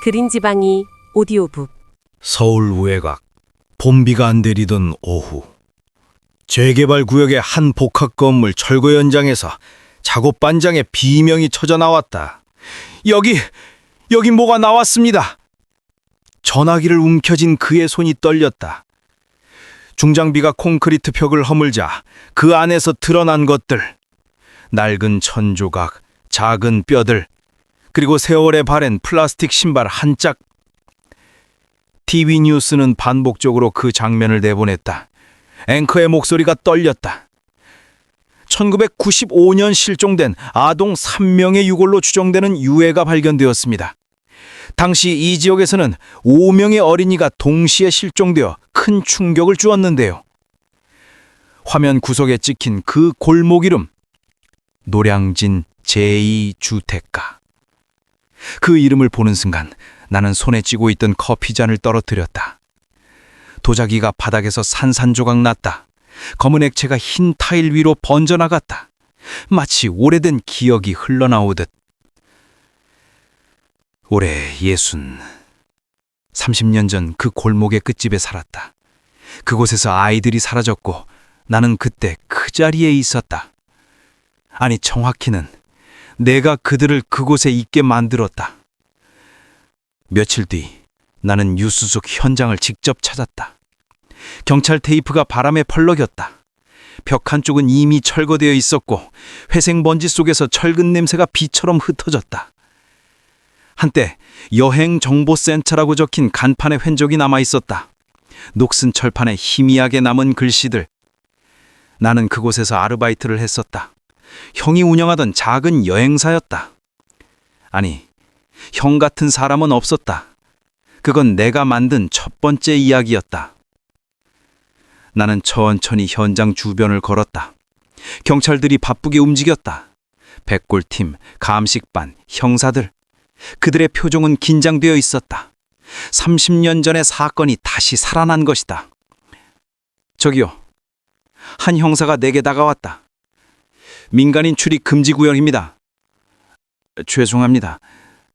그린지방이 오디오북. 서울 우회각, 봄비가 안 내리던 오후. 재개발 구역의 한 복합 건물 철거 현장에서 작업 반장의 비명이 터져 나왔다. 여기 뭐가 나왔습니다. 전화기를 움켜쥔 그의 손이 떨렸다. 중장비가 콘크리트 벽을 허물자 그 안에서 드러난 것들. 낡은 천조각, 작은 뼈들, 그리고 세월에 바랜 플라스틱 신발 한 짝. TV 뉴스는 반복적으로 그 장면을 내보냈다. 앵커의 목소리가 떨렸다. 1995년 실종된 아동 3명의 유골로 추정되는 유해가 발견되었습니다. 당시 이 지역에서는 5명의 어린이가 동시에 실종되어 큰 충격을 주었는데요. 화면 구석에 찍힌 그 골목 이름, 노량진 제2주택가. 그 이름을 보는 순간 나는 손에 쥐고 있던 커피잔을 떨어뜨렸다. 도자기가 바닥에서 산산조각 났다. 검은 액체가 흰 타일 위로 번져나갔다. 마치 오래된 기억이 흘러나오듯. 올해 30년 전 그 골목의 끝집에 살았다. 그곳에서 아이들이 사라졌고 나는 그때 그 자리에 있었다. 아니, 정확히는 내가 그들을 그곳에 있게 만들었다. 며칠 뒤 나는 뉴스 속 현장을 직접 찾았다. 경찰 테이프가 바람에 펄럭였다. 벽 한쪽은 이미 철거되어 있었고 회색 먼지 속에서 철근 냄새가 비처럼 흩어졌다. 한때 여행정보센터라고 적힌 간판의 흔적이 남아있었다. 녹슨 철판에 희미하게 남은 글씨들. 나는 그곳에서 아르바이트를 했었다. 형이 운영하던 작은 여행사였다. 아니, 형 같은 사람은 없었다. 그건 내가 만든 첫 번째 이야기였다. 나는 천천히 현장 주변을 걸었다. 경찰들이 바쁘게 움직였다. 백골팀, 감식반, 형사들. 그들의 표정은 긴장되어 있었다. 30년 전의 사건이 다시 살아난 것이다. 저기요. 한 형사가 내게 다가왔다. 민간인 출입 금지 구역입니다. 죄송합니다.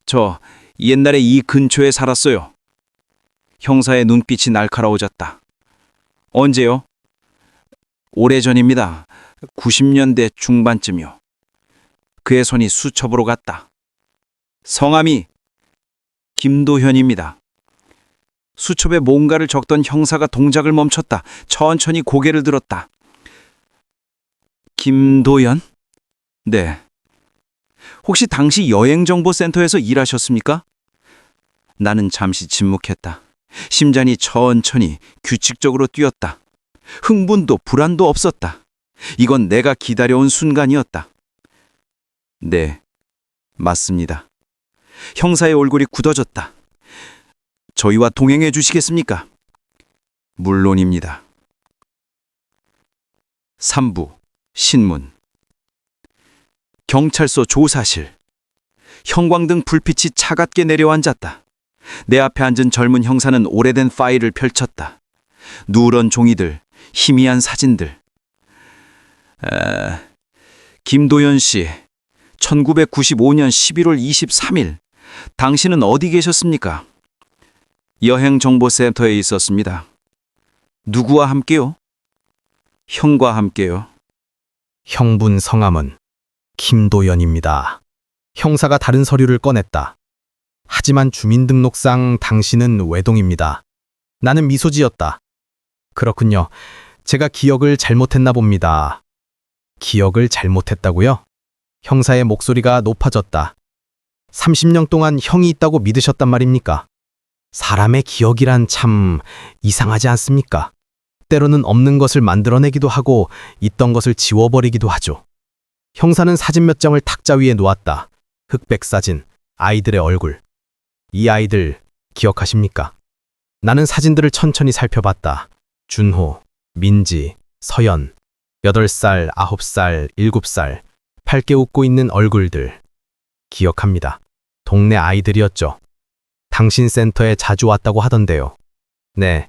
저 옛날에 이 근처에 살았어요. 형사의 눈빛이 날카로워졌다. 언제요? 오래전입니다. 90년대 중반쯤이요. 그의 손이 수첩으로 갔다. 성함이 김도현입니다. 수첩에 뭔가를 적던 형사가 동작을 멈췄다. 천천히 고개를 들었다. 김도현? 네. 혹시 당시 여행정보센터에서 일하셨습니까? 나는 잠시 침묵했다. 심장이 천천히 규칙적으로 뛰었다. 흥분도 불안도 없었다. 이건 내가 기다려온 순간이었다. 네, 맞습니다. 형사의 얼굴이 굳어졌다. 저희와 동행해 주시겠습니까? 물론입니다. 3부 신문. 경찰서 조사실. 형광등 불빛이 차갑게 내려앉았다. 내 앞에 앉은 젊은 형사는 오래된 파일을 펼쳤다. 누런 종이들, 희미한 사진들. 김도현 씨, 1995년 11월 23일. 당신은 어디 계셨습니까? 여행정보센터에 있었습니다. 누구와 함께요? 형과 함께요. 형분 성함은 김도연입니다. 형사가 다른 서류를 꺼냈다. 하지만 주민등록상 당신은 외동입니다. 나는 미소 지었다. 그렇군요. 제가 기억을 잘못했나 봅니다. 기억을 잘못했다고요? 형사의 목소리가 높아졌다. 30년 동안 형이 있다고 믿으셨단 말입니까? 사람의 기억이란 참 이상하지 않습니까? 때로는 없는 것을 만들어내기도 하고 있던 것을 지워버리기도 하죠. 형사는 사진 몇 장을 탁자 위에 놓았다. 흑백 사진, 아이들의 얼굴. 이 아이들 기억하십니까? 나는 사진들을 천천히 살펴봤다. 준호, 민지, 서연, 8살, 9살, 7살, 밝게 웃고 있는 얼굴들. 기억합니다. 동네 아이들이었죠. 당신 센터에 자주 왔다고 하던데요. 네,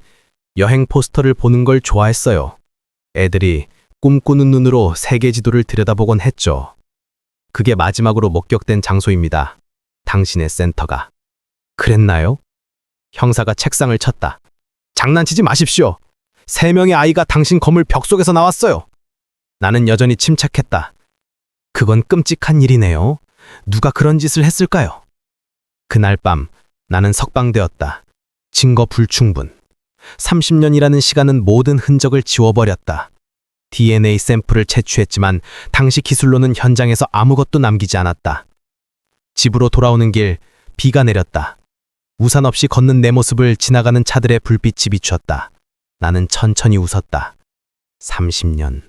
여행 포스터를 보는 걸 좋아했어요. 애들이 꿈꾸는 눈으로 세계 지도를 들여다보곤 했죠. 그게 마지막으로 목격된 장소입니다. 당신의 센터가. 그랬나요? 형사가 책상을 쳤다. 장난치지 마십시오. 3명의 아이가 당신 건물 벽 속에서 나왔어요. 나는 여전히 침착했다. 그건 끔찍한 일이네요. 누가 그런 짓을 했을까요? 그날 밤 나는 석방되었다. 증거 불충분. 30년이라는 시간은 모든 흔적을 지워버렸다. DNA 샘플을 채취했지만 당시 기술로는 현장에서 아무것도 남기지 않았다. 집으로 돌아오는 길 비가 내렸다. 우산 없이 걷는 내 모습을 지나가는 차들의 불빛이 비추었다. 나는 천천히 웃었다. 30년.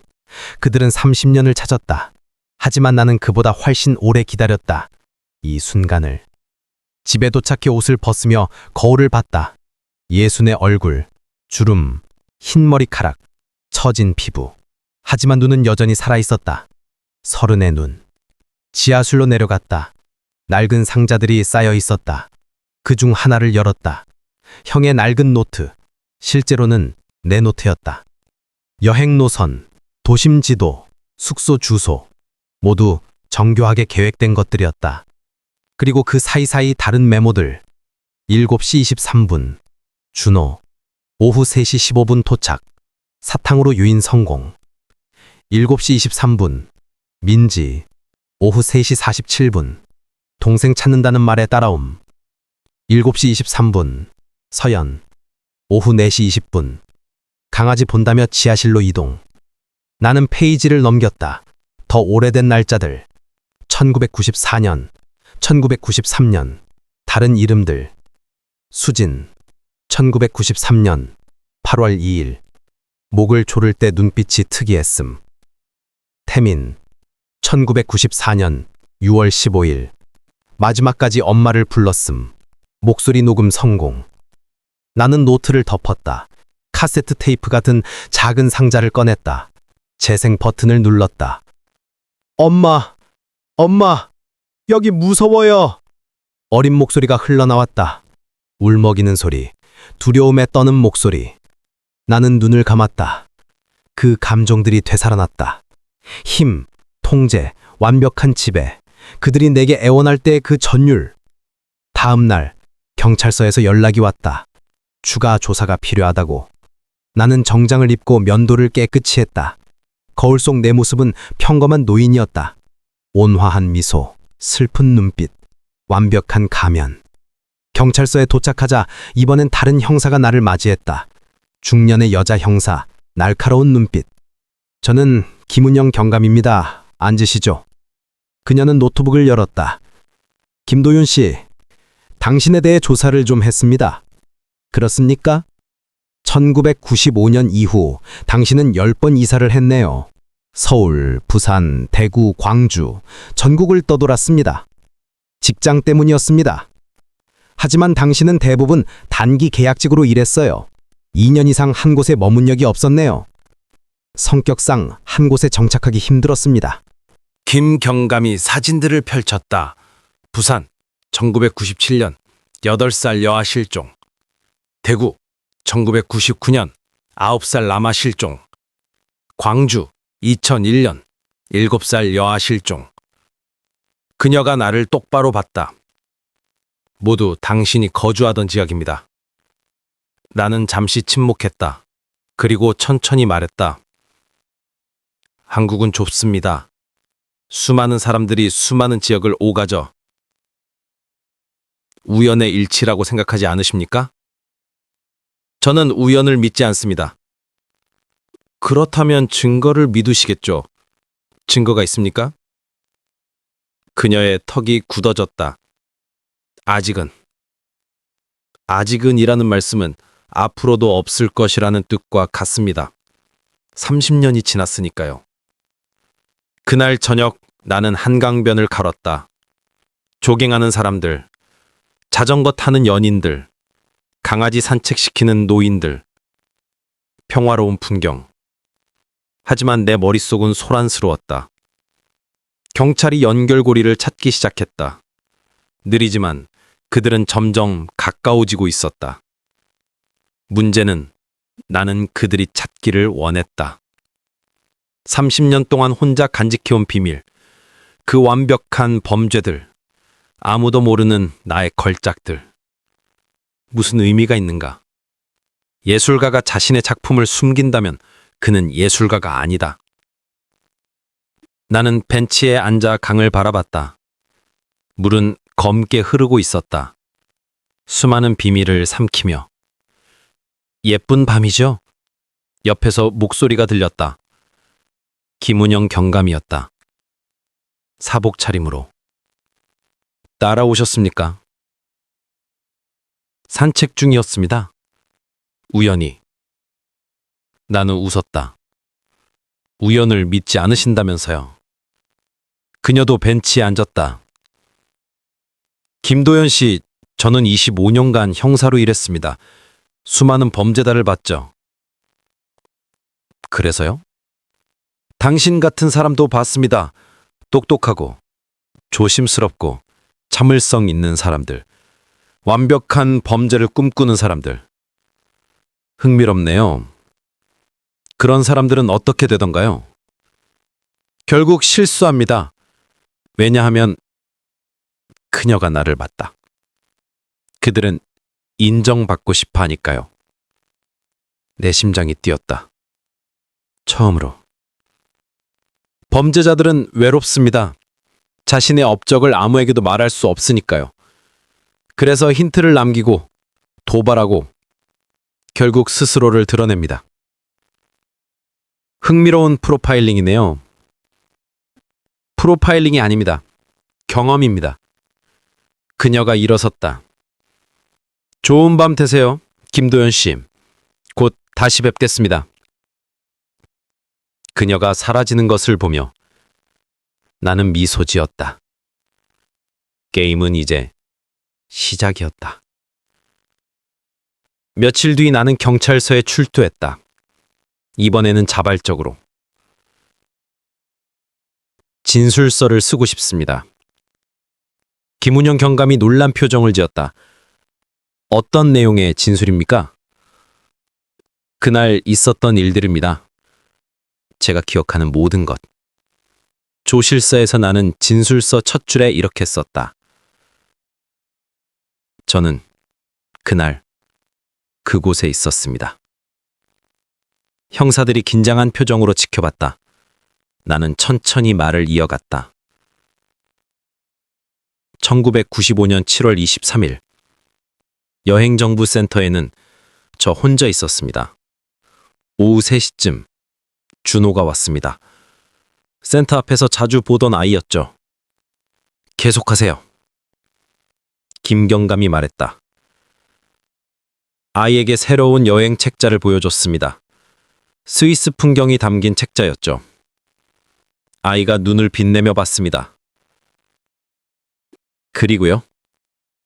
그들은 30년을 찾았다. 하지만 나는 그보다 훨씬 오래 기다렸다. 이 순간을. 집에 도착해 옷을 벗으며 거울을 봤다. 예순의 얼굴, 주름, 흰 머리카락, 처진 피부. 하지만 눈은 여전히 살아있었다. 30의 눈. 지하실로 내려갔다. 낡은 상자들이 쌓여 있었다. 그중 하나를 열었다. 형의 낡은 노트. 실제로는 내 노트였다. 여행 노선, 도심 지도, 숙소 주소. 모두 정교하게 계획된 것들이었다. 그리고 그 사이사이 다른 메모들. 7시 23분. 준호. 오후 3시 15분 도착. 사탕으로 유인 성공. 7시 23분. 민지. 오후 3시 47분. 동생 찾는다는 말에 따라옴. 7시 23분. 서연. 오후 4시 20분. 강아지 본다며 지하실로 이동. 나는 페이지를 넘겼다. 더 오래된 날짜들. 1994년, 1993년. 다른 이름들. 수진. 1993년 8월 2일. 목을 조를 때 눈빛이 특이했음. 태민. 1994년 6월 15일. 마지막까지 엄마를 불렀음. 목소리 녹음 성공. 나는 노트를 덮었다. 카세트 테이프 같은 작은 상자를 꺼냈다. 재생 버튼을 눌렀다. 엄마, 여기 무서워요. 어린 목소리가 흘러나왔다. 울먹이는 소리, 두려움에 떠는 목소리. 나는 눈을 감았다. 그 감정들이 되살아났다. 힘, 통제, 완벽한 지배. 그들이 내게 애원할 때 그 전율. 다음 날 경찰서에서 연락이 왔다. 추가 조사가 필요하다고. 나는 정장을 입고 면도를 깨끗이 했다. 거울 속 내 모습은 평범한 노인이었다. 온화한 미소, 슬픈 눈빛, 완벽한 가면. 경찰서에 도착하자 이번엔 다른 형사가 나를 맞이했다. 중년의 여자 형사, 날카로운 눈빛. 저는 김은영 경감입니다. 앉으시죠. 그녀는 노트북을 열었다. 김도윤 씨, 당신에 대해 조사를 좀 했습니다. 그렇습니까? 1995년 이후 당신은 10번 이사를 했네요. 서울, 부산, 대구, 광주, 전국을 떠돌았습니다. 직장 때문이었습니다. 하지만 당신은 대부분 단기 계약직으로 일했어요. 2년 이상 한 곳에 머문 적이 없었네요. 성격상 한 곳에 정착하기 힘들었습니다. 김경감이 사진들을 펼쳤다. 부산 1997년 8살 여아 실종. 대구 1999년 9살 남아 실종. 광주 2001년 7살 여아 실종. 그녀가 나를 똑바로 봤다. 모두 당신이 거주하던 지역입니다. 나는 잠시 침묵했다. 그리고 천천히 말했다. 한국은 좁습니다. 수많은 사람들이 수많은 지역을 오가죠. 우연의 일치라고 생각하지 않으십니까? 저는 우연을 믿지 않습니다. 그렇다면 증거를 믿으시겠죠? 증거가 있습니까? 그녀의 턱이 굳어졌다. 아직은이라는 말씀은 앞으로도 없을 것이라는 뜻과 같습니다. 30년이 지났으니까요. 그날 저녁 나는 한강변을 걸었다. 조깅하는 사람들, 자전거 타는 연인들, 강아지 산책시키는 노인들, 평화로운 풍경. 하지만 내 머릿속은 소란스러웠다. 경찰이 연결고리를 찾기 시작했다. 느리지만 그들은 점점 가까워지고 있었다. 문제는 나는 그들이 찾기를 원했다. 30년 동안 혼자 간직해온 비밀, 그 완벽한 범죄들, 아무도 모르는 나의 걸작들. 무슨 의미가 있는가? 예술가가 자신의 작품을 숨긴다면 그는 예술가가 아니다. 나는 벤치에 앉아 강을 바라봤다. 물은 검게 흐르고 있었다. 수많은 비밀을 삼키며. 예쁜 밤이죠? 옆에서 목소리가 들렸다. 김운영 경감이었다. 사복 차림으로. 따라오셨습니까? 산책 중이었습니다. 우연히. 나는 웃었다. 우연을 믿지 않으신다면서요. 그녀도 벤치에 앉았다. 김도연 씨, 저는 25년간 형사로 일했습니다. 수많은 범죄자를 봤죠. 그래서요? 당신 같은 사람도 봤습니다. 똑똑하고, 조심스럽고, 참을성 있는 사람들. 완벽한 범죄를 꿈꾸는 사람들. 흥미롭네요. 그런 사람들은 어떻게 되던가요? 결국 실수합니다. 왜냐하면 그녀가 나를 봤다. 그들은 인정받고 싶어 하니까요. 내 심장이 뛰었다. 처음으로. 범죄자들은 외롭습니다. 자신의 업적을 아무에게도 말할 수 없으니까요. 그래서 힌트를 남기고 도발하고 결국 스스로를 드러냅니다. 흥미로운 프로파일링이네요. 프로파일링이 아닙니다. 경험입니다. 그녀가 일어섰다. 좋은 밤 되세요, 김도연 씨. 곧 다시 뵙겠습니다. 그녀가 사라지는 것을 보며 나는 미소 지었다. 게임은 이제 시작이었다. 며칠 뒤 나는 경찰서에 출두했다. 이번에는 자발적으로. 진술서를 쓰고 싶습니다. 김운영 경감이 놀란 표정을 지었다. 어떤 내용의 진술입니까? 그날 있었던 일들입니다. 제가 기억하는 모든 것. 조실서에서 나는 진술서 첫 줄에 이렇게 썼다. 저는 그날 그곳에 있었습니다. 형사들이 긴장한 표정으로 지켜봤다. 나는 천천히 말을 이어갔다. 1995년 7월 23일 여행정보센터에는 저 혼자 있었습니다. 오후 3시쯤 준호가 왔습니다. 센터 앞에서 자주 보던 아이였죠. 계속하세요. 김경감이 말했다. 아이에게 새로운 여행 책자를 보여줬습니다. 스위스 풍경이 담긴 책자였죠. 아이가 눈을 빛내며 봤습니다. 그리고요?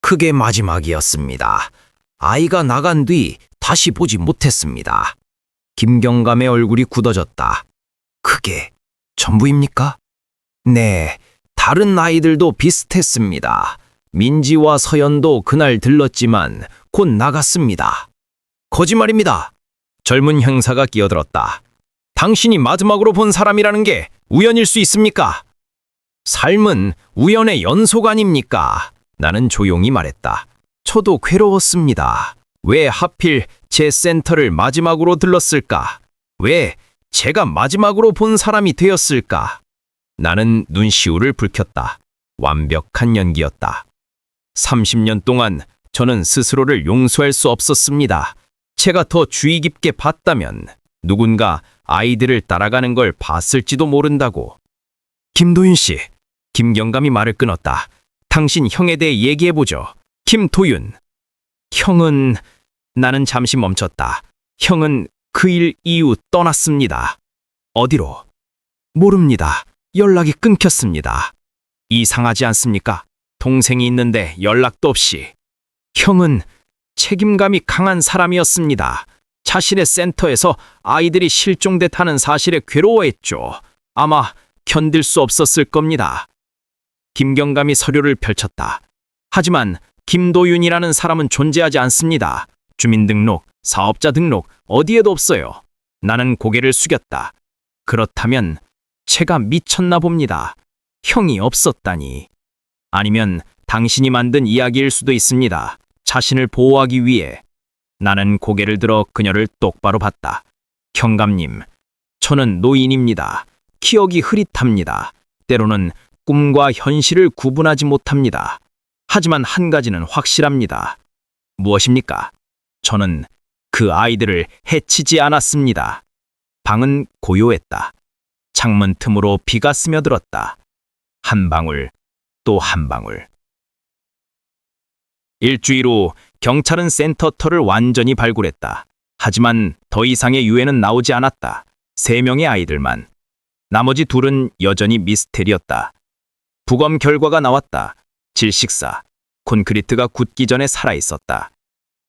그게 마지막이었습니다. 아이가 나간 뒤 다시 보지 못했습니다. 김경감의 얼굴이 굳어졌다. 그게 전부입니까? 네, 다른 아이들도 비슷했습니다. 민지와 서연도 그날 들렀지만 곧 나갔습니다. 거짓말입니다. 젊은 형사가 끼어들었다. 당신이 마지막으로 본 사람이라는 게 우연일 수 있습니까? 삶은 우연의 연속 아닙니까? 나는 조용히 말했다. 저도 괴로웠습니다. 왜 하필 제 센터를 마지막으로 들렀을까? 왜 제가 마지막으로 본 사람이 되었을까? 나는 눈시울을 붉혔다. 완벽한 연기였다. 30년 동안 저는 스스로를 용서할 수 없었습니다. 제가 더 주의 깊게 봤다면 누군가 아이들을 따라가는 걸 봤을지도 모른다고. 김도윤 씨, 김경감이 말을 끊었다. 당신 형에 대해 얘기해보죠. 김도윤. 형은... 나는 잠시 멈췄다. 형은 그 일 이후 떠났습니다. 어디로? 모릅니다. 연락이 끊겼습니다. 이상하지 않습니까? 동생이 있는데 연락도 없이. 형은 책임감이 강한 사람이었습니다. 자신의 센터에서 아이들이 실종됐다는 사실에 괴로워했죠. 아마 견딜 수 없었을 겁니다. 김경감이 서류를 펼쳤다. 하지만 김도윤이라는 사람은 존재하지 않습니다. 주민등록, 사업자 등록 어디에도 없어요. 나는 고개를 숙였다. 그렇다면 제가 미쳤나 봅니다. 형이 없었다니. 아니면 당신이 만든 이야기일 수도 있습니다. 자신을 보호하기 위해 나는 고개를 들어 그녀를 똑바로 봤다. 경감님, 저는 노인입니다. 기억이 흐릿합니다. 때로는 꿈과 현실을 구분하지 못합니다. 하지만 한 가지는 확실합니다. 무엇입니까? 저는 그 아이들을 해치지 않았습니다. 방은 고요했다. 창문 틈으로 비가 스며들었다. 한 방울, 또 한 방울. 일주일 후 경찰은 센터터를 완전히 발굴했다. 하지만 더 이상의 유해는 나오지 않았다. 3명의 아이들만. 나머지 2은 여전히 미스테리였다. 부검 결과가 나왔다. 질식사. 콘크리트가 굳기 전에 살아있었다.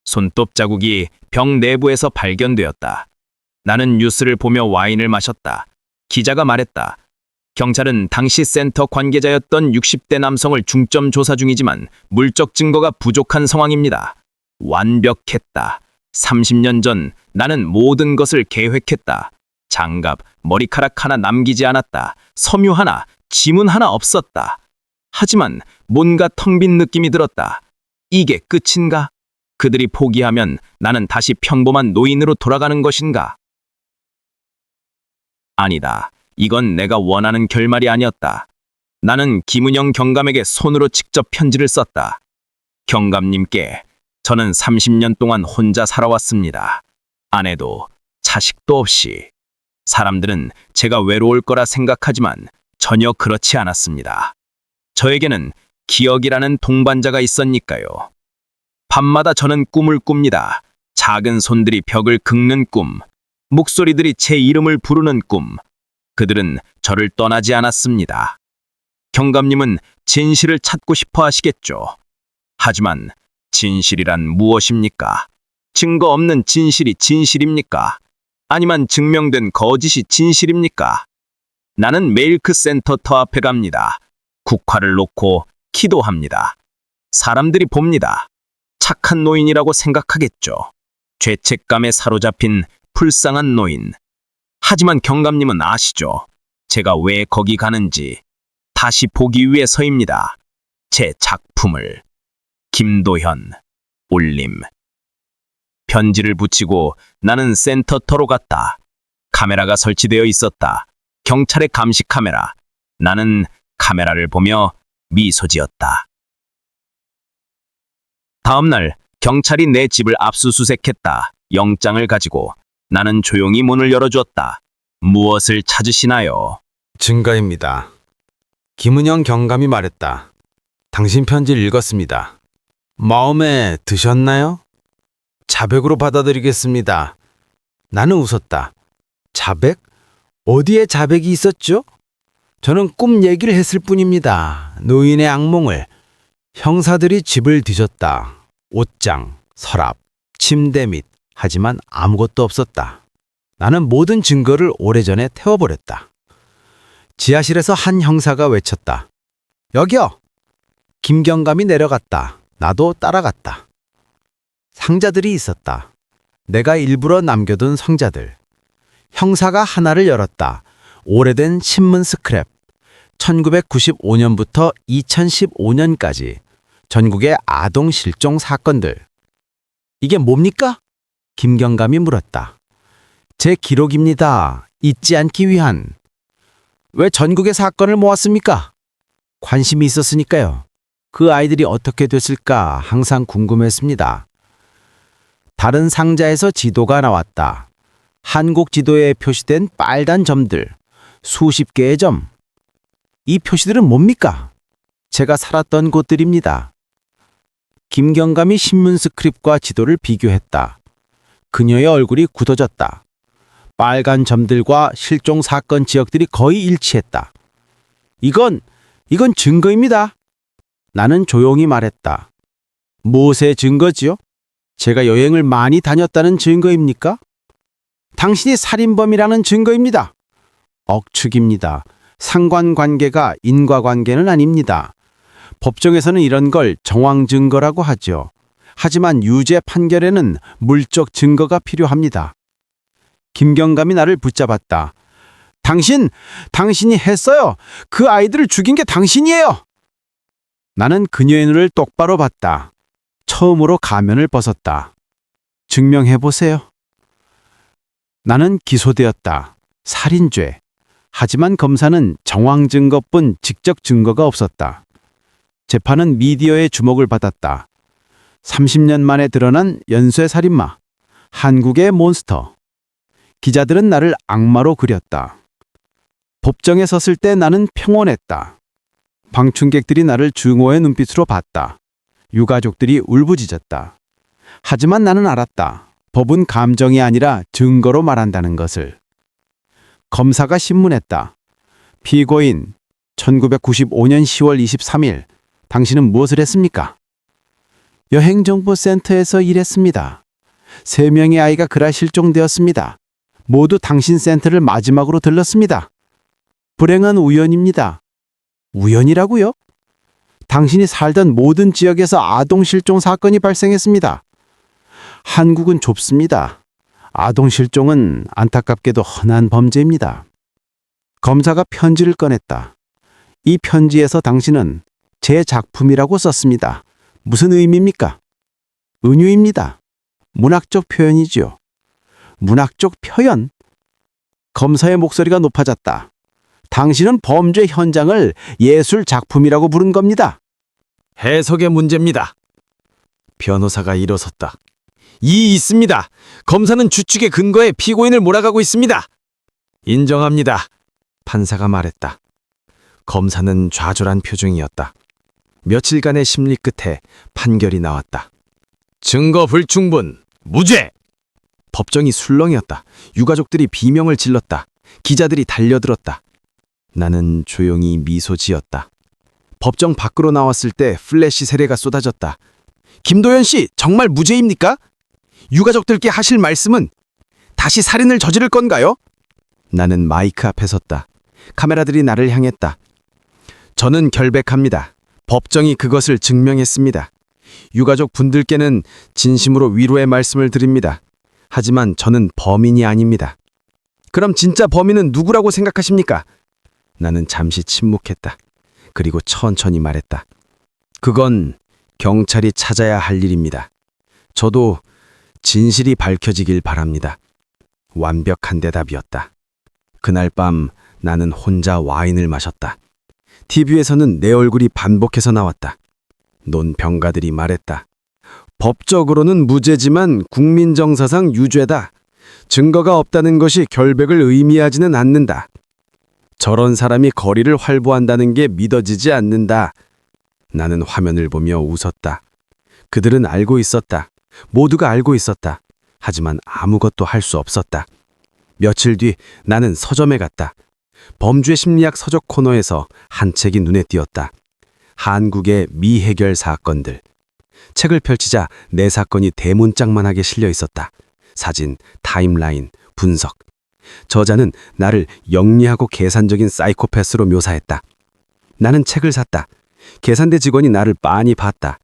손톱 자국이 벽 내부에서 발견되었다. 나는 뉴스를 보며 와인을 마셨다. 기자가 말했다. 경찰은 당시 센터 관계자였던 60대 남성을 중점 조사 중이지만 물적 증거가 부족한 상황입니다. 완벽했다. 30년 전 나는 모든 것을 계획했다. 장갑, 머리카락 하나 남기지 않았다. 섬유 하나, 지문 하나 없었다. 하지만 뭔가 텅 빈 느낌이 들었다. 이게 끝인가? 그들이 포기하면 나는 다시 평범한 노인으로 돌아가는 것인가? 아니다. 이건 내가 원하는 결말이 아니었다. 나는 김은영 경감에게 손으로 직접 편지를 썼다. 경감님께 저는 30년 동안 혼자 살아왔습니다. 아내도 자식도 없이. 사람들은 제가 외로울 거라 생각하지만 전혀 그렇지 않았습니다. 저에게는 기억이라는 동반자가 있었니까요. 밤마다 저는 꿈을 꿉니다. 작은 손들이 벽을 긁는 꿈, 목소리들이 제 이름을 부르는 꿈. 그들은 저를 떠나지 않았습니다. 경감님은 진실을 찾고 싶어 하시겠죠. 하지만 진실이란 무엇입니까? 증거 없는 진실이 진실입니까? 아니면 증명된 거짓이 진실입니까? 나는 매일 그 센터터 앞에 갑니다. 국화를 놓고 기도합니다. 사람들이 봅니다. 착한 노인이라고 생각하겠죠. 죄책감에 사로잡힌 불쌍한 노인. 하지만 경감님은 아시죠? 제가 왜 거기 가는지. 다시 보기 위해서입니다. 제 작품을. 김도현. 올림. 편지를 붙이고 나는 센터터로 갔다. 카메라가 설치되어 있었다. 경찰의 감시 카메라. 나는 카메라를 보며 미소 지었다. 다음 날 경찰이 내 집을 압수수색했다. 영장을 가지고 나는 조용히 문을 열어주었다. 무엇을 찾으시나요? 증거입니다. 김은영 경감이 말했다. 당신 편지를 읽었습니다. 마음에 드셨나요? 자백으로 받아들이겠습니다. 나는 웃었다. 자백? 어디에 자백이 있었죠? 저는 꿈 얘기를 했을 뿐입니다. 노인의 악몽을. 형사들이 집을 뒤졌다. 옷장, 서랍, 침대 밑. 하지만 아무것도 없었다. 나는 모든 증거를 오래전에 태워버렸다. 지하실에서 한 형사가 외쳤다. 여기요! 김경감이 내려갔다. 나도 따라갔다. 상자들이 있었다. 내가 일부러 남겨둔 상자들. 형사가 하나를 열었다. 오래된 신문 스크랩. 1995년부터 2015년까지 전국의 아동 실종 사건들. 이게 뭡니까? 김경감이 물었다. 제 기록입니다. 잊지 않기 위한. 왜 전국의 사건을 모았습니까? 관심이 있었으니까요. 그 아이들이 어떻게 됐을까 항상 궁금했습니다. 다른 상자에서 지도가 나왔다. 한국 지도에 표시된 빨간 점들, 수십 개의 점. 이 표시들은 뭡니까? 제가 살았던 곳들입니다. 김경감이 신문 스크립과 지도를 비교했다. 그녀의 얼굴이 굳어졌다. 빨간 점들과 실종 사건 지역들이 거의 일치했다. 이건 증거입니다. 나는 조용히 말했다. 무엇의 증거지요? 제가 여행을 많이 다녔다는 증거입니까? 당신이 살인범이라는 증거입니다. 억측입니다. 상관관계가 인과관계는 아닙니다. 법정에서는 이런 걸 정황증거라고 하죠. 하지만 유죄 판결에는 물적 증거가 필요합니다. 김경감이 나를 붙잡았다. 당신이 했어요. 그 아이들을 죽인 게 당신이에요. 나는 그녀의 눈을 똑바로 봤다. 처음으로 가면을 벗었다. 증명해보세요. 나는 기소되었다. 살인죄. 하지만 검사는 정황 증거뿐 직접 증거가 없었다. 재판은 미디어의 주목을 받았다. 30년 만에 드러난 연쇄 살인마. 한국의 몬스터. 기자들은 나를 악마로 그렸다. 법정에 섰을 때 나는 평온했다. 방충객들이 나를 증오의 눈빛으로 봤다. 유가족들이 울부짖었다. 하지만 나는 알았다. 법은 감정이 아니라 증거로 말한다는 것을. 검사가 신문했다. 피고인, 1995년 10월 23일, 당신은 무엇을 했습니까? 여행정보센터에서 일했습니다. 3명의 아이가 그라 실종되었습니다. 모두 당신 센터를 마지막으로 들렀습니다. 불행한 우연입니다. 우연이라고요? 당신이 살던 모든 지역에서 아동 실종 사건이 발생했습니다. 한국은 좁습니다. 아동 실종은 안타깝게도 흔한 범죄입니다. 검사가 편지를 꺼냈다. 이 편지에서 당신은 제 작품이라고 썼습니다. 무슨 의미입니까? 은유입니다. 문학적 표현이지요. 문학적 표현? 검사의 목소리가 높아졌다. 당신은 범죄 현장을 예술 작품이라고 부른 겁니다. 해석의 문제입니다. 변호사가 일어섰다. 이의 있습니다. 검사는 추측의 근거에 피고인을 몰아가고 있습니다. 인정합니다. 판사가 말했다. 검사는 좌절한 표정이었다. 며칠간의 심리 끝에 판결이 나왔다. 증거 불충분, 무죄! 법정이 술렁이었다. 유가족들이 비명을 질렀다. 기자들이 달려들었다. 나는 조용히 미소 지었다. 법정 밖으로 나왔을 때 플래시 세례가 쏟아졌다. 김도연 씨, 정말 무죄입니까? 유가족들께 하실 말씀은 다시 살인을 저지를 건가요? 나는 마이크 앞에 섰다. 카메라들이 나를 향했다. 저는 결백합니다. 법정이 그것을 증명했습니다. 유가족 분들께는 진심으로 위로의 말씀을 드립니다. 하지만 저는 범인이 아닙니다. 그럼 진짜 범인은 누구라고 생각하십니까? 나는 잠시 침묵했다. 그리고 천천히 말했다. 그건 경찰이 찾아야 할 일입니다. 저도 진실이 밝혀지길 바랍니다. 완벽한 대답이었다. 그날 밤 나는 혼자 와인을 마셨다. TV에서는 내 얼굴이 반복해서 나왔다. 논평가들이 말했다. 법적으로는 무죄지만 국민정서상 유죄다. 증거가 없다는 것이 결백을 의미하지는 않는다. 저런 사람이 거리를 활보한다는 게 믿어지지 않는다. 나는 화면을 보며 웃었다. 그들은 알고 있었다. 모두가 알고 있었다. 하지만 아무것도 할 수 없었다. 며칠 뒤 나는 서점에 갔다. 범죄 심리학 서적 코너에서 한 책이 눈에 띄었다. 한국의 미해결 사건들. 책을 펼치자 내 사건이 대문짝만하게 실려 있었다. 사진, 타임라인, 분석. 저자는 나를 영리하고 계산적인 사이코패스로 묘사했다. 나는 책을 샀다. 계산대 직원이 나를 빤히 봤다.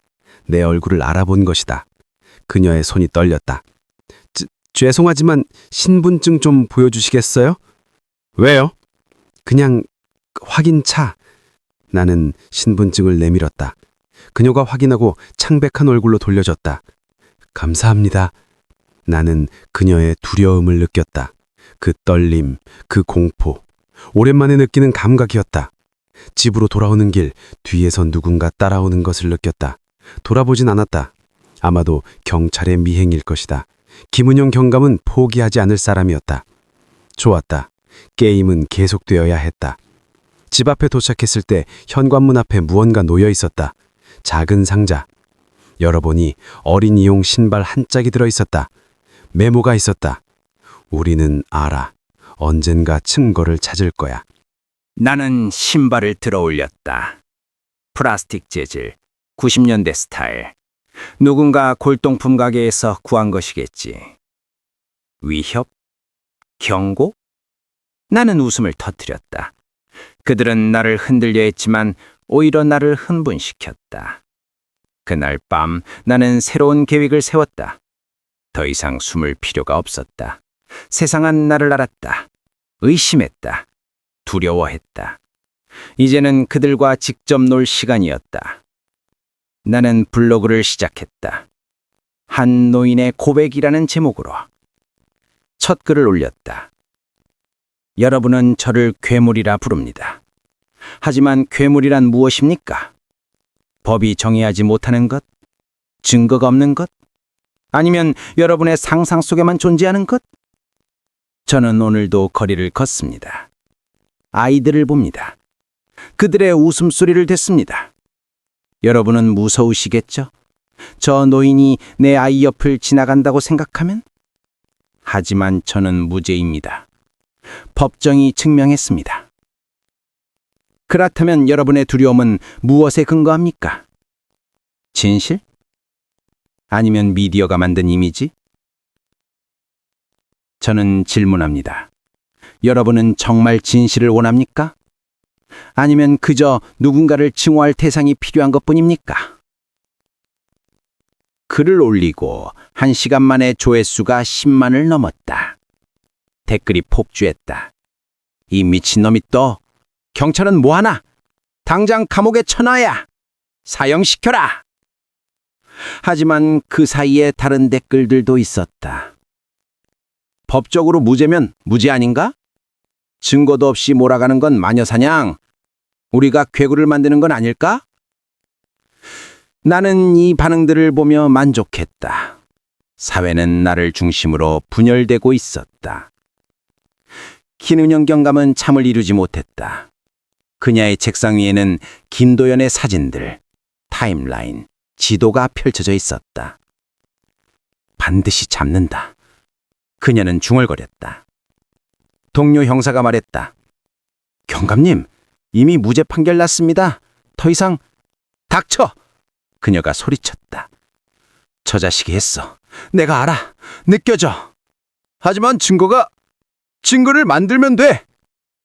내 얼굴을 알아본 것이다. 그녀의 손이 떨렸다. 죄송하지만 신분증 좀 보여주시겠어요? 왜요? 그냥 확인차. 나는 신분증을 내밀었다. 그녀가 확인하고 창백한 얼굴로 돌려줬다. 감사합니다. 나는 그녀의 두려움을 느꼈다. 그 떨림, 그 공포. 오랜만에 느끼는 감각이었다. 집으로 돌아오는 길 뒤에서 누군가 따라오는 것을 느꼈다. 돌아보진 않았다. 아마도 경찰의 미행일 것이다. 김은용 경감은 포기하지 않을 사람이었다. 좋았다. 게임은 계속되어야 했다. 집 앞에 도착했을 때 현관문 앞에 무언가 놓여 있었다. 작은 상자. 열어보니 어린이용 신발 한 짝이 들어 있었다. 메모가 있었다. 우리는 알아. 언젠가 증거를 찾을 거야. 나는 신발을 들어 올렸다. 플라스틱 재질, 90년대 스타일. 누군가 골동품 가게에서 구한 것이겠지. 위협? 경고? 나는 웃음을 터뜨렸다. 그들은 나를 흔들려 했지만 오히려 나를 흥분시켰다. 그날 밤 나는 새로운 계획을 세웠다. 더 이상 숨을 필요가 없었다. 세상은 나를 알았다. 의심했다. 두려워했다. 이제는 그들과 직접 놀 시간이었다. 나는 블로그를 시작했다. 한 노인의 고백이라는 제목으로 첫 글을 올렸다. 여러분은 저를 괴물이라 부릅니다. 하지만 괴물이란 무엇입니까? 법이 정의하지 못하는 것? 증거가 없는 것? 아니면 여러분의 상상 속에만 존재하는 것? 저는 오늘도 거리를 걷습니다. 아이들을 봅니다. 그들의 웃음소리를 듣습니다. 여러분은 무서우시겠죠? 저 노인이 내 아이 옆을 지나간다고 생각하면? 하지만 저는 무죄입니다. 법정이 증명했습니다. 그렇다면 여러분의 두려움은 무엇에 근거합니까? 진실? 아니면 미디어가 만든 이미지? 저는 질문합니다. 여러분은 정말 진실을 원합니까? 아니면 그저 누군가를 증오할 대상이 필요한 것뿐입니까? 글을 올리고 1시간 만에 조회수가 10만을 넘었다. 댓글이 폭주했다. 이 미친놈이 또 경찰은 뭐하나? 당장 감옥에 쳐넣어야! 사형시켜라! 하지만 그 사이에 다른 댓글들도 있었다. 법적으로 무죄면 무죄 아닌가? 증거도 없이 몰아가는 건 마녀사냥. 우리가 괴물을 만드는 건 아닐까? 나는 이 반응들을 보며 만족했다. 사회는 나를 중심으로 분열되고 있었다. 김은영 경감은 참을 이루지 못했다. 그녀의 책상 위에는 김도연의 사진들, 타임라인, 지도가 펼쳐져 있었다. 반드시 잡는다. 그녀는 중얼거렸다. 동료 형사가 말했다. 경감님, 이미 무죄 판결 났습니다. 더 이상 닥쳐! 그녀가 소리쳤다. 저 자식이 했어. 내가 알아. 느껴져. 하지만 증거를 만들면 돼.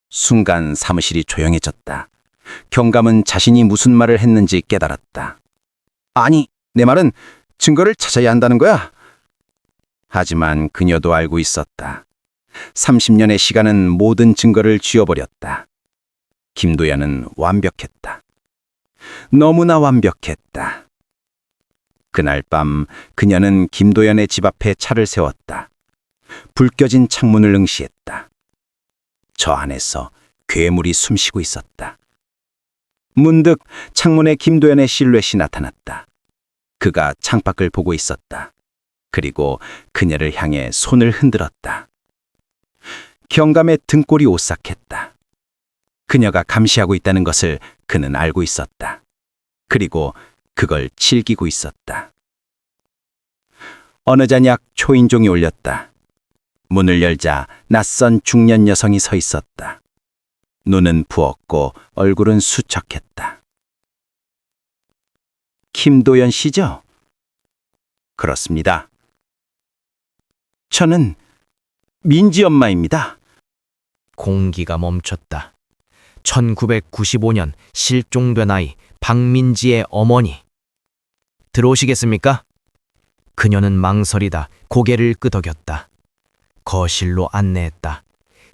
순간 사무실이 조용해졌다. 경감은 자신이 무슨 말을 했는지 깨달았다. 아니, 내 말은 증거를 찾아야 한다는 거야. 하지만 그녀도 알고 있었다. 30년의 시간은 모든 증거를 쥐어버렸다. 김도연은 완벽했다. 너무나 완벽했다. 그날 밤 그녀는 김도연의 집 앞에 차를 세웠다. 불 켜진 창문을 응시했다. 저 안에서 괴물이 숨쉬고 있었다. 문득 창문에 김도연의 실루엣이 나타났다. 그가 창밖을 보고 있었다. 그리고 그녀를 향해 손을 흔들었다. 경감의 등골이 오싹했다. 그녀가 감시하고 있다는 것을 그는 알고 있었다. 그리고 그걸 즐기고 있었다. 어느 저녁 초인종이 울렸다. 문을 열자 낯선 중년 여성이 서 있었다. 눈은 부었고 얼굴은 수척했다. 김도연 씨죠? 그렇습니다. 저는 민지 엄마입니다. 공기가 멈췄다. 1995년 실종된 아이 박민지의 어머니. 들어오시겠습니까? 그녀는 망설이다 고개를 끄덕였다. 거실로 안내했다.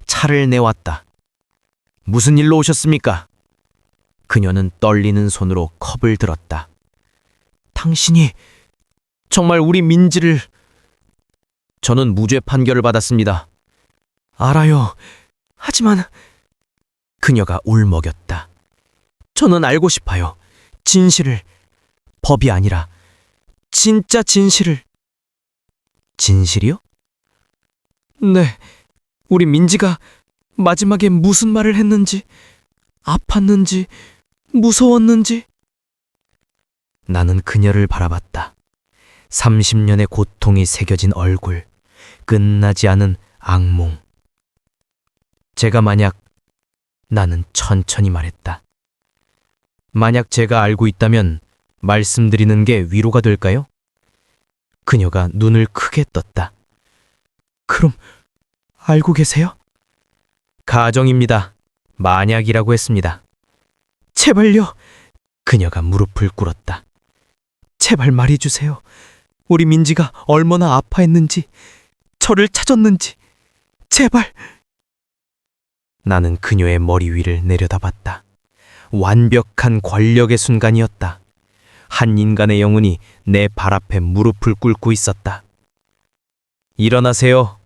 차를 내왔다. 무슨 일로 오셨습니까? 그녀는 떨리는 손으로 컵을 들었다. 당신이 정말 우리 민지를... 저는 무죄 판결을 받았습니다. 알아요. 하지만... 그녀가 울먹였다. 저는 알고 싶어요. 진실을. 법이 아니라 진짜 진실을. 진실이요? 네. 우리 민지가 마지막에 무슨 말을 했는지, 아팠는지, 무서웠는지. 나는 그녀를 바라봤다. 30년의 고통이 새겨진 얼굴, 끝나지 않은 악몽. 나는 천천히 말했다. 만약 제가 알고 있다면 말씀드리는 게 위로가 될까요? 그녀가 눈을 크게 떴다. 그럼 알고 계세요? 가정입니다. 만약이라고 했습니다. 제발요. 그녀가 무릎을 꿇었다. 제발 말해주세요. 우리 민지가 얼마나 아파했는지, 저를 찾았는지. 제발. 나는 그녀의 머리 위를 내려다봤다. 완벽한 권력의 순간이었다. 한 인간의 영혼이 내 발 앞에 무릎을 꿇고 있었다. 일어나세요.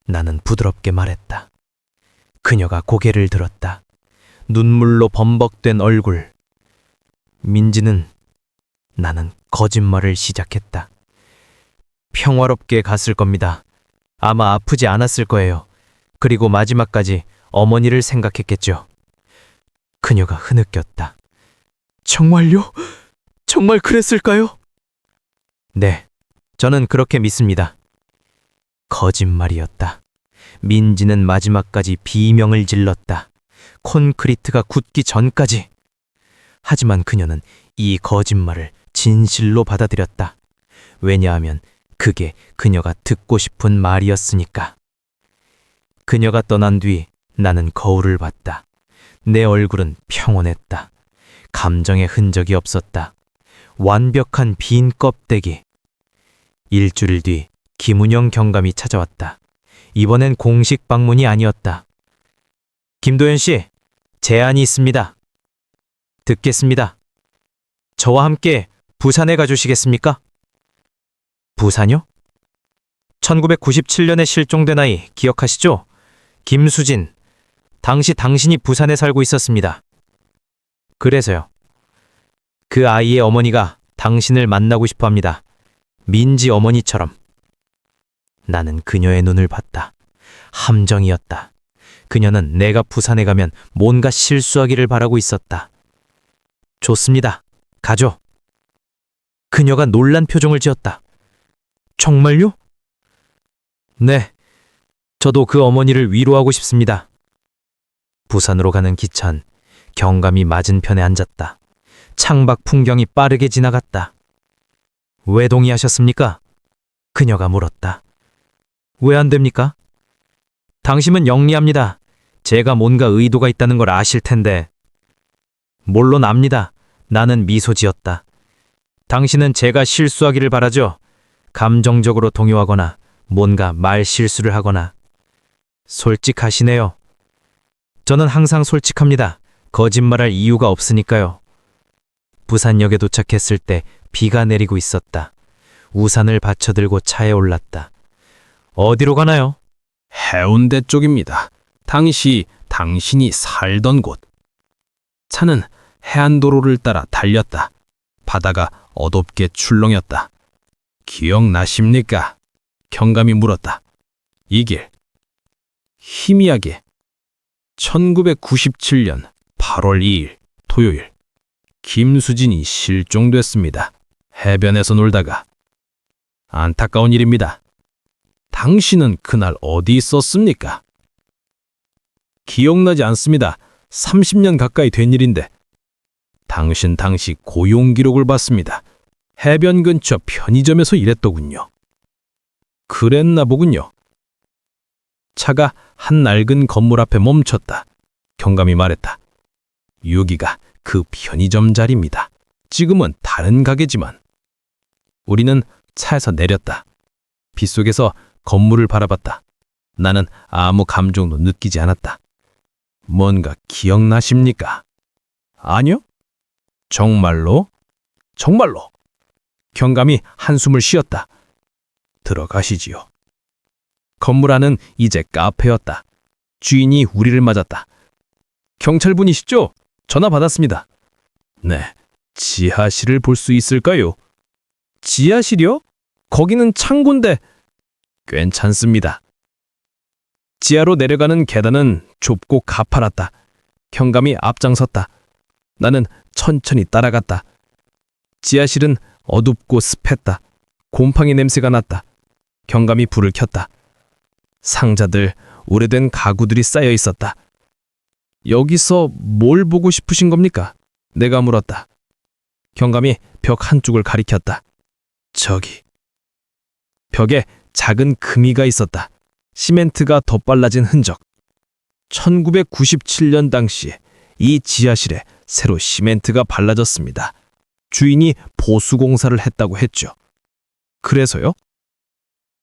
나는 부드럽게 말했다. 그녀가 고개를 들었다. 눈물로 범벅된 얼굴. 민지는 나는 거짓말을 시작했다. 평화롭게 갔을 겁니다. 아마 아프지 않았을 거예요. 그리고 마지막까지 어머니를 생각했겠죠. 그녀가 흐느꼈다. 정말요? 정말 그랬을까요? 네, 저는 그렇게 믿습니다. 거짓말이었다. 민지는 마지막까지 비명을 질렀다. 콘크리트가 굳기 전까지. 하지만 그녀는 이 거짓말을 진실로 받아들였다. 왜냐하면 그게 그녀가 듣고 싶은 말이었으니까. 그녀가 떠난 뒤 나는 거울을 봤다. 내 얼굴은 평온했다. 감정의 흔적이 없었다. 완벽한 빈 껍데기. 일주일 뒤 김운영 경감이 찾아왔다. 이번엔 공식 방문이 아니었다. 김도현 씨, 제안이 있습니다. 듣겠습니다. 저와 함께 부산에 가주시겠습니까? 부산요? 1997년에 실종된 아이 기억하시죠? 김수진. 당시 당신이 부산에 살고 있었습니다. 그래서요. 그 아이의 어머니가 당신을 만나고 싶어 합니다. 민지 어머니처럼. 나는 그녀의 눈을 봤다. 함정이었다. 그녀는 내가 부산에 가면 뭔가 실수하기를 바라고 있었다. 좋습니다. 가죠. 그녀가 놀란 표정을 지었다. 정말요? 네. 저도 그 어머니를 위로하고 싶습니다. 부산으로 가는 기차는 경감이 맞은편에 앉았다. 창밖 풍경이 빠르게 지나갔다. 왜 동의하셨습니까? 그녀가 물었다. 왜 안 됩니까? 당신은 영리합니다. 제가 뭔가 의도가 있다는 걸 아실 텐데. 물론 압니다. 나는 미소 지었다. 당신은 제가 실수하기를 바라죠. 감정적으로 동요하거나 뭔가 말 실수를 하거나. 솔직하시네요. 저는 항상 솔직합니다. 거짓말할 이유가 없으니까요. 부산역에 도착했을 때 비가 내리고 있었다. 우산을 받쳐들고 차에 올랐다. 어디로 가나요? 해운대 쪽입니다. 당시 당신이 살던 곳. 차는 해안도로를 따라 달렸다. 바다가 어둡게 출렁였다. 기억나십니까? 경감이 물었다. 이 길. 희미하게. 1997년 8월 2일 토요일. 김수진이 실종됐습니다. 해변에서 놀다가. 안타까운 일입니다. 당신은 그날 어디 있었습니까? 기억나지 않습니다. 30년 가까이 된 일인데. 당신 당시 고용 기록을 봤습니다. 해변 근처 편의점에서 일했더군요. 그랬나 보군요. 차가 한 낡은 건물 앞에 멈췄다. 경감이 말했다. 여기가 그 편의점 자리입니다. 지금은 다른 가게지만. 우리는 차에서 내렸다. 빗속에서 건물을 바라봤다. 나는 아무 감정도 느끼지 않았다. 뭔가 기억나십니까? 아니요. 정말로? 정말로. 경감이 한숨을 쉬었다. 들어가시지요. 건물 안은 이제 카페였다. 주인이 우리를 맞았다. 경찰분이시죠? 전화 받았습니다. 네. 지하실을 볼 수 있을까요? 지하실이요? 거기는 창고인데. 괜찮습니다. 지하로 내려가는 계단은 좁고 가파랐다. 경감이 앞장섰다. 나는 천천히 따라갔다. 지하실은 어둡고 습했다. 곰팡이 냄새가 났다. 경감이 불을 켰다. 상자들, 오래된 가구들이 쌓여 있었다. 여기서 뭘 보고 싶으신 겁니까? 내가 물었다. 경감이 벽 한쪽을 가리켰다. 저기. 벽에 작은 금이가 있었다. 시멘트가 덧발라진 흔적. 1997년 당시 이 지하실에 새로 시멘트가 발라졌습니다. 주인이 보수공사를 했다고 했죠. 그래서요?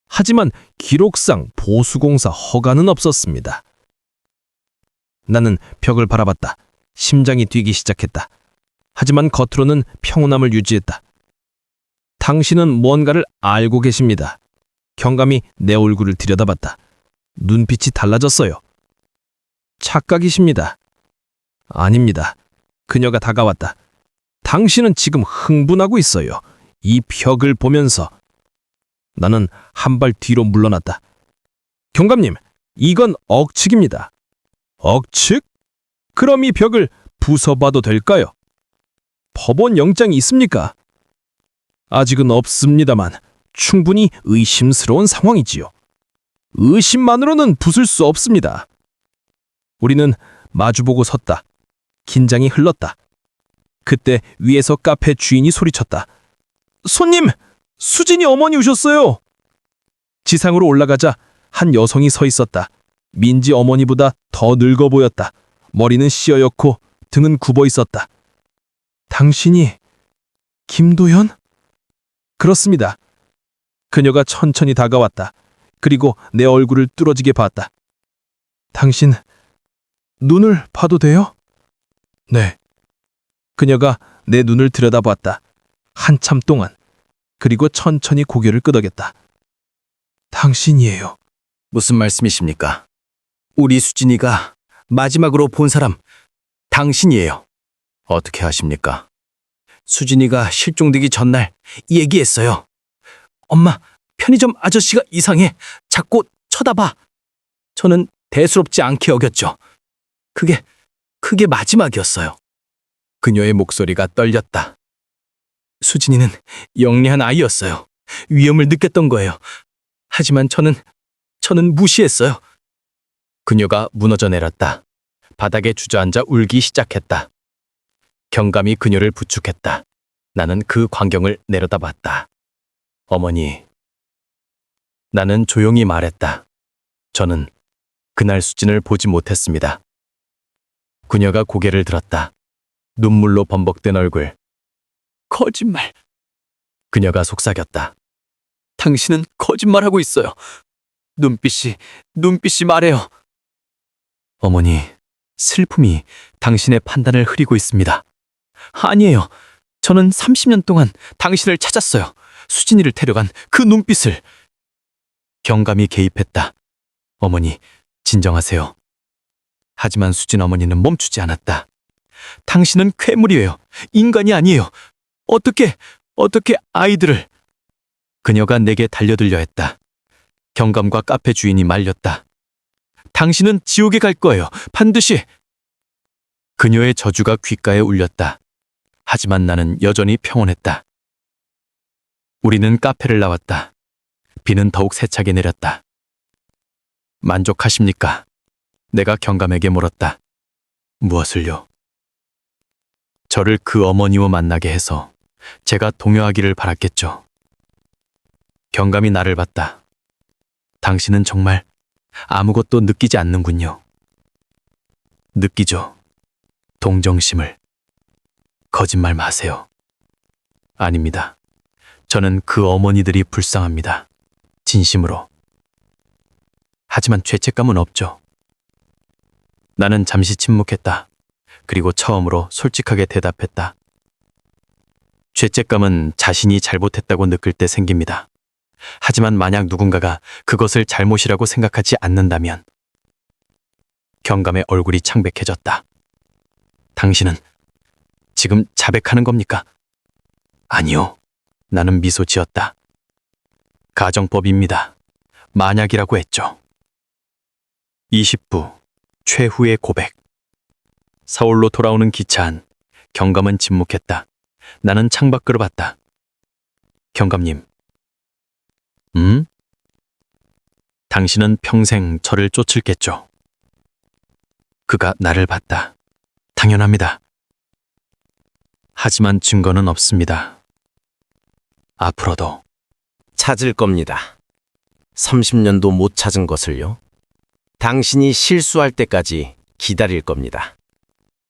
하지만 기록상 보수공사 허가는 없었습니다. 나는 벽을 바라봤다. 심장이 뛰기 시작했다. 하지만 겉으로는 평온함을 유지했다. 당신은 뭔가를 알고 계십니다. 경감이 내 얼굴을 들여다봤다. 눈빛이 달라졌어요. 착각이십니다. 아닙니다. 그녀가 다가왔다. 당신은 지금 흥분하고 있어요. 이 벽을 보면서. 나는 한 발 뒤로 물러났다. 경감님, 이건 억측입니다. 억측? 그럼 이 벽을 부숴봐도 될까요? 법원 영장이 있습니까? 아직은 없습니다만 충분히 의심스러운 상황이지요. 의심만으로는 부술 수 없습니다. 우리는 마주보고 섰다. 긴장이 흘렀다. 그때 위에서 카페 주인이 소리쳤다. 손님! 수진이 어머니 오셨어요! 지상으로 올라가자 한 여성이 서 있었다. 민지 어머니보다 더 늙어 보였다. 머리는 씌어였고 등은 굽어 있었다. 당신이 김도현? 그렇습니다. 그녀가 천천히 다가왔다. 그리고 내 얼굴을 뚫어지게 봤다. 당신 눈을 봐도 돼요? 네. 그녀가 내 눈을 들여다봤다. 한참 동안. 그리고 천천히 고개를 끄덕였다. 당신이에요. 무슨 말씀이십니까? 우리 수진이가 마지막으로 본 사람 당신이에요. 어떻게 아십니까? 수진이가 실종되기 전날 얘기했어요. 엄마, 편의점 아저씨가 이상해. 자꾸 쳐다봐. 저는 대수롭지 않게 여겼죠. 그게 마지막이었어요. 그녀의 목소리가 떨렸다. 수진이는 영리한 아이였어요. 위험을 느꼈던 거예요. 하지만 저는 무시했어요. 그녀가 무너져 내렸다. 바닥에 주저앉아 울기 시작했다. 경감이 그녀를 부축했다. 나는 그 광경을 내려다봤다. 어머니. 나는 조용히 말했다. 저는 그날 수진을 보지 못했습니다. 그녀가 고개를 들었다. 눈물로 범벅된 얼굴. 거짓말. 그녀가 속삭였다. 당신은 거짓말하고 있어요. 눈빛이 말해요. 어머니, 슬픔이 당신의 판단을 흐리고 있습니다. 아니에요. 저는 30년 동안 당신을 찾았어요. 수진이를 데려간 그 눈빛을. 경감이 개입했다. 어머니, 진정하세요. 하지만 수진 어머니는 멈추지 않았다. 당신은 괴물이에요. 인간이 아니에요. 어떻게 아이들을. 그녀가 내게 달려들려 했다. 경감과 카페 주인이 말렸다. 당신은 지옥에 갈 거예요. 반드시. 그녀의 저주가 귓가에 울렸다. 하지만 나는 여전히 평온했다. 우리는 카페를 나왔다. 비는 더욱 세차게 내렸다. 만족하십니까? 내가 경감에게 물었다. 무엇을요? 저를 그 어머니와 만나게 해서 제가 동요하기를 바랐겠죠. 경감이 나를 봤다. 당신은 정말 아무것도 느끼지 않는군요. 느끼죠. 동정심을. 거짓말 마세요. 아닙니다. 저는 그 어머니들이 불쌍합니다. 진심으로. 하지만 죄책감은 없죠. 나는 잠시 침묵했다. 그리고 처음으로 솔직하게 대답했다. 죄책감은 자신이 잘못했다고 느낄 때 생깁니다. 하지만 만약 누군가가 그것을 잘못이라고 생각하지 않는다면. 경감의 얼굴이 창백해졌다. 당신은 지금 자백하는 겁니까? 아니요. 나는 미소 지었다. 가정법입니다. 만약이라고 했죠. 20부 최후의 고백. 서울로 돌아오는 기차 안. 경감은 침묵했다. 나는 창밖으로 봤다. 경감님. 당신은 평생 저를 쫓을겠죠. 그가 나를 봤다. 당연합니다. 하지만 증거는 없습니다. 앞으로도 찾을 겁니다. 30년도 못 찾은 것을요. 당신이 실수할 때까지 기다릴 겁니다.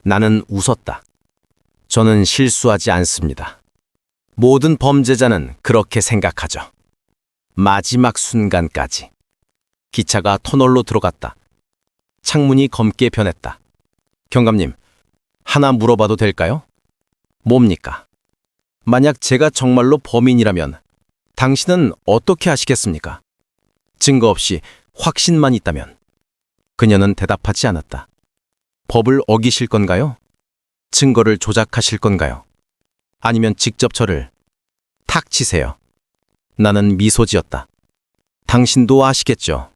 나는 웃었다. 저는 실수하지 않습니다. 모든 범죄자는 그렇게 생각하죠. 마지막 순간까지. 기차가 터널로 들어갔다. 창문이 검게 변했다. 경감님, 하나 물어봐도 될까요? 뭡니까? 만약 제가 정말로 범인이라면 당신은 어떻게 하시겠습니까? 증거 없이 확신만 있다면. 그녀는 대답하지 않았다. 법을 어기실 건가요? 증거를 조작하실 건가요? 아니면 직접 저를 탁 치세요. 나는 미소 지었다. 당신도 아시겠죠?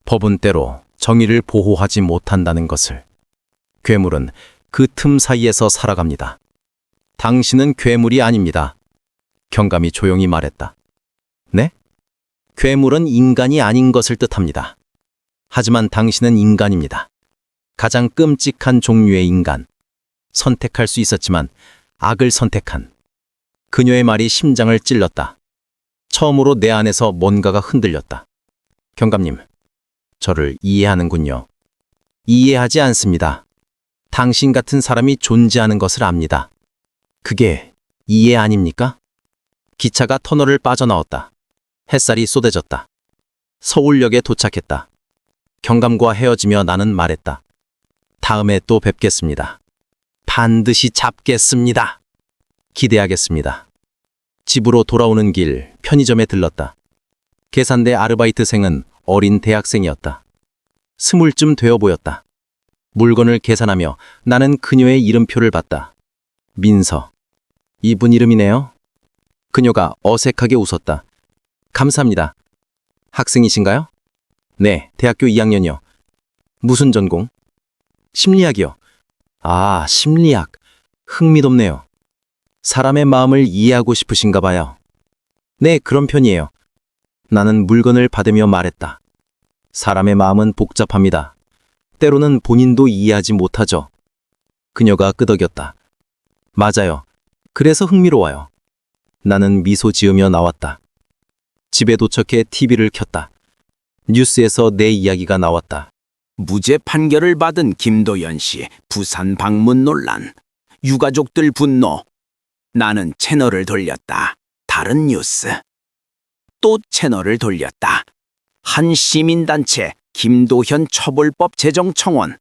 법은 때로 정의를 보호하지 못한다는 것을. 괴물은 그 틈 사이에서 살아갑니다. 당신은 괴물이 아닙니다. 경감이 조용히 말했다. 네? 괴물은 인간이 아닌 것을 뜻합니다. 하지만 당신은 인간입니다. 가장 끔찍한 종류의 인간. 선택할 수 있었지만 악을 선택한. 그녀의 말이 심장을 찔렀다. 처음으로 내 안에서 뭔가가 흔들렸다. 경감님, 저를 이해하는군요. 이해하지 않습니다. 당신 같은 사람이 존재하는 것을 압니다. 그게 이해 아닙니까? 기차가 터널을 빠져나왔다. 햇살이 쏟아졌다. 서울역에 도착했다. 경감과 헤어지며 나는 말했다. 다음에 또 뵙겠습니다. 반드시 잡겠습니다. 기대하겠습니다. 집으로 돌아오는 길 편의점에 들렀다. 계산대 아르바이트생은 어린 대학생이었다. 20쯤 되어 보였다. 물건을 계산하며 나는 그녀의 이름표를 봤다. 민서. 이분 이름이네요. 그녀가 어색하게 웃었다. 감사합니다. 학생이신가요? 네, 대학교 2학년이요. 무슨 전공? 심리학이요. 아, 심리학. 흥미롭네요. 사람의 마음을 이해하고 싶으신가 봐요. 네, 그런 편이에요. 나는 물건을 받으며 말했다. 사람의 마음은 복잡합니다. 때로는 본인도 이해하지 못하죠. 그녀가 끄덕였다. 맞아요. 그래서 흥미로워요. 나는 미소 지으며 나왔다. 집에 도착해 TV를 켰다. 뉴스에서 내 이야기가 나왔다. 무죄 판결을 받은 김도연 씨 부산 방문 논란. 유가족들 분노. 나는 채널을 돌렸다. 다른 뉴스. 또 채널을 돌렸다. 한 시민단체 김도현 처벌법 제정 청원.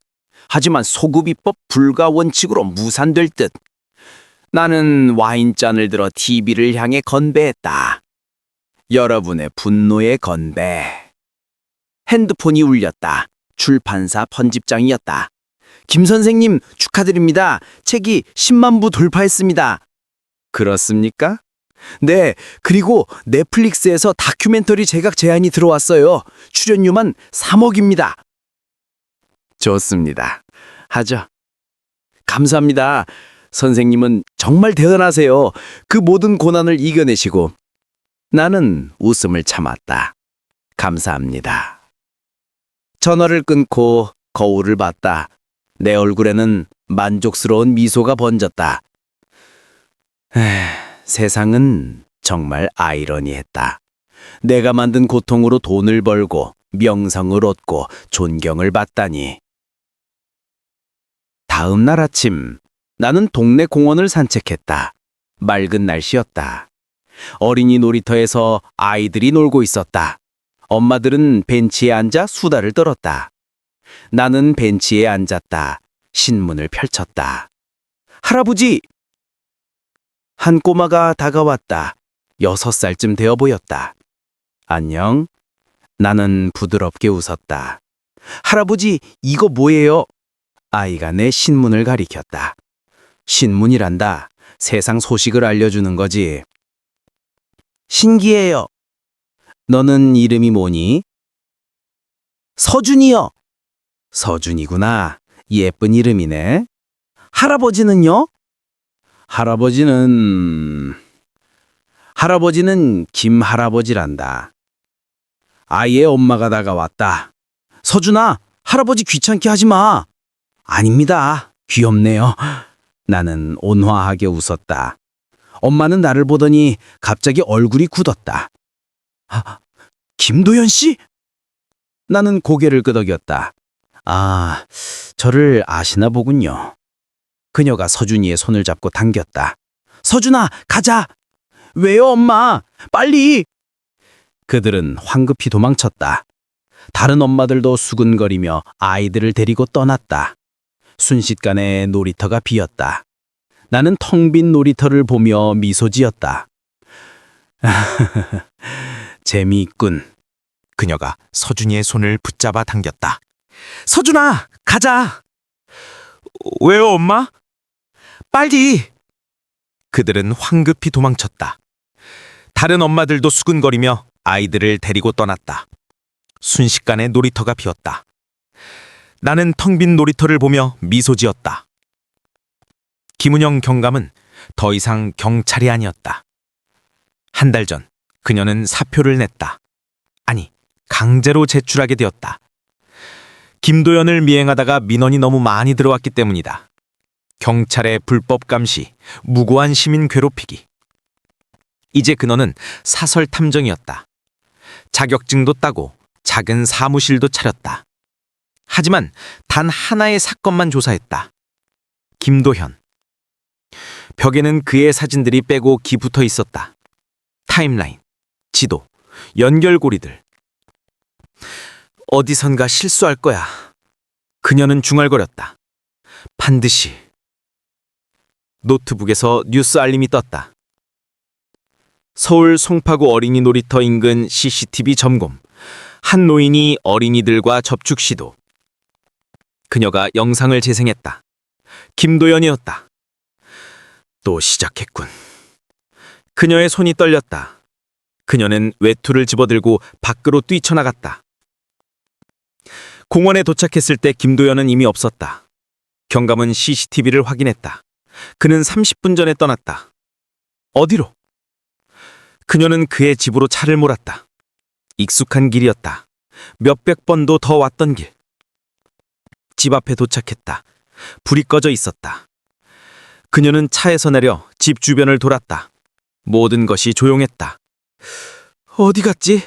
하지만 소급입법 불가 원칙으로 무산될 듯. 나는 와인잔을 들어 TV를 향해 건배했다. 여러분의 분노의 건배. 핸드폰이 울렸다. 출판사 편집장이었다. 김 선생님 축하드립니다. 책이 10만 부 돌파했습니다. 그렇습니까? 네, 그리고 넷플릭스에서 다큐멘터리 제작 제안이 들어왔어요. 출연료만 3억입니다. 좋습니다. 하죠. 감사합니다. 선생님은 정말 대단하세요. 그 모든 고난을 이겨내시고. 나는 웃음을 참았다. 감사합니다. 전화를 끊고 거울을 봤다. 내 얼굴에는 만족스러운 미소가 번졌다. 세상은 정말 아이러니했다. 내가 만든 고통으로 돈을 벌고 명성을 얻고 존경을 받다니. 다음 날 아침 나는 동네 공원을 산책했다. 맑은 날씨였다. 어린이 놀이터에서 아이들이 놀고 있었다. 엄마들은 벤치에 앉아 수다를 떨었다. 나는 벤치에 앉았다. 신문을 펼쳤다. 할아버지! 한 꼬마가 다가왔다. 6살쯤 되어 보였다. 안녕. 나는 부드럽게 웃었다. 할아버지, 이거 뭐예요? 아이가 내 신문을 가리켰다. 신문이란다. 세상 소식을 알려주는 거지. 신기해요. 너는 이름이 뭐니? 서준이요. 서준이구나. 예쁜 이름이네. 할아버지는요? 할아버지는 김할아버지란다. 아이의 엄마가 다가왔다. 서준아, 할아버지 귀찮게 하지 마. 아닙니다. 귀엽네요. 나는 온화하게 웃었다. 엄마는 나를 보더니 갑자기 얼굴이 굳었다. 김도연 씨? 나는 고개를 끄덕였다. 아, 저를 아시나 보군요. 그녀가 서준이의 손을 잡고 당겼다. 서준아, 가자! 왜요, 엄마? 빨리! 그들은 황급히 도망쳤다. 다른 엄마들도 수근거리며 아이들을 데리고 떠났다. 순식간에 놀이터가 비었다. 나는 텅 빈 놀이터를 보며 미소 지었다. 재미있군. 그녀가 서준이의 손을 붙잡아 당겼다. 서준아, 가자! 왜요, 엄마? 빨리! 그들은 황급히 도망쳤다. 다른 엄마들도 수근거리며 아이들을 데리고 떠났다. 순식간에 놀이터가 비었다. 나는 텅 빈 놀이터를 보며 미소 지었다. 김은영 경감은 더 이상 경찰이 아니었다. 한 달 전 그녀는 사표를 냈다. 아니, 강제로 제출하게 되었다. 김도연을 미행하다가 민원이 너무 많이 들어왔기 때문이다. 경찰의 불법 감시, 무고한 시민 괴롭히기. 이제 그녀는 사설 탐정이었다. 자격증도 따고 작은 사무실도 차렸다. 하지만 단 하나의 사건만 조사했다. 김도현. 벽에는 그의 사진들이 빼고 기 붙어 있었다. 타임라인, 지도, 연결고리들. 어디선가 실수할 거야. 그녀는 중얼거렸다. 반드시. 노트북에서 뉴스 알림이 떴다. 서울 송파구 어린이 놀이터 인근 CCTV 점검. 한 노인이 어린이들과 접촉 시도. 그녀가 영상을 재생했다. 김도연이었다. 또 시작했군. 그녀의 손이 떨렸다. 그녀는 외투를 집어들고 밖으로 뛰쳐나갔다. 공원에 도착했을 때 김도연은 이미 없었다. 경감은 CCTV를 확인했다. 그는 30분 전에 떠났다. 어디로? 그녀는 그의 집으로 차를 몰았다. 익숙한 길이었다. 몇백 번도 더 왔던 길. 집 앞에 도착했다. 불이 꺼져 있었다. 그녀는 차에서 내려 집 주변을 돌았다. 모든 것이 조용했다. 어디 갔지?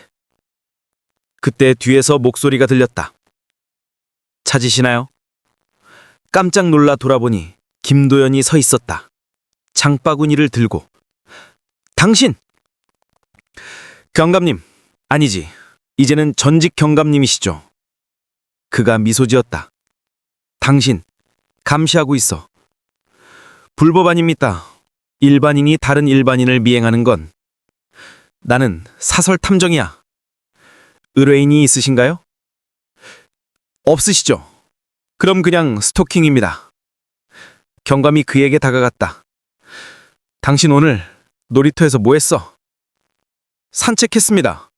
그때 뒤에서 목소리가 들렸다. 찾으시나요? 깜짝 놀라 돌아보니 김도연이 서 있었다. 장바구니를 들고. 당신! 경감님, 아니지. 이제는 전직 경감님이시죠. 그가 미소 지었다. 당신, 감시하고 있어. 불법 아닙니다. 일반인이 다른 일반인을 미행하는 건. 나는 사설 탐정이야. 의뢰인이 있으신가요? 없으시죠? 그럼 그냥 스토킹입니다. 경감이 그에게 다가갔다. 당신 오늘 놀이터에서 뭐 했어? 산책했습니다.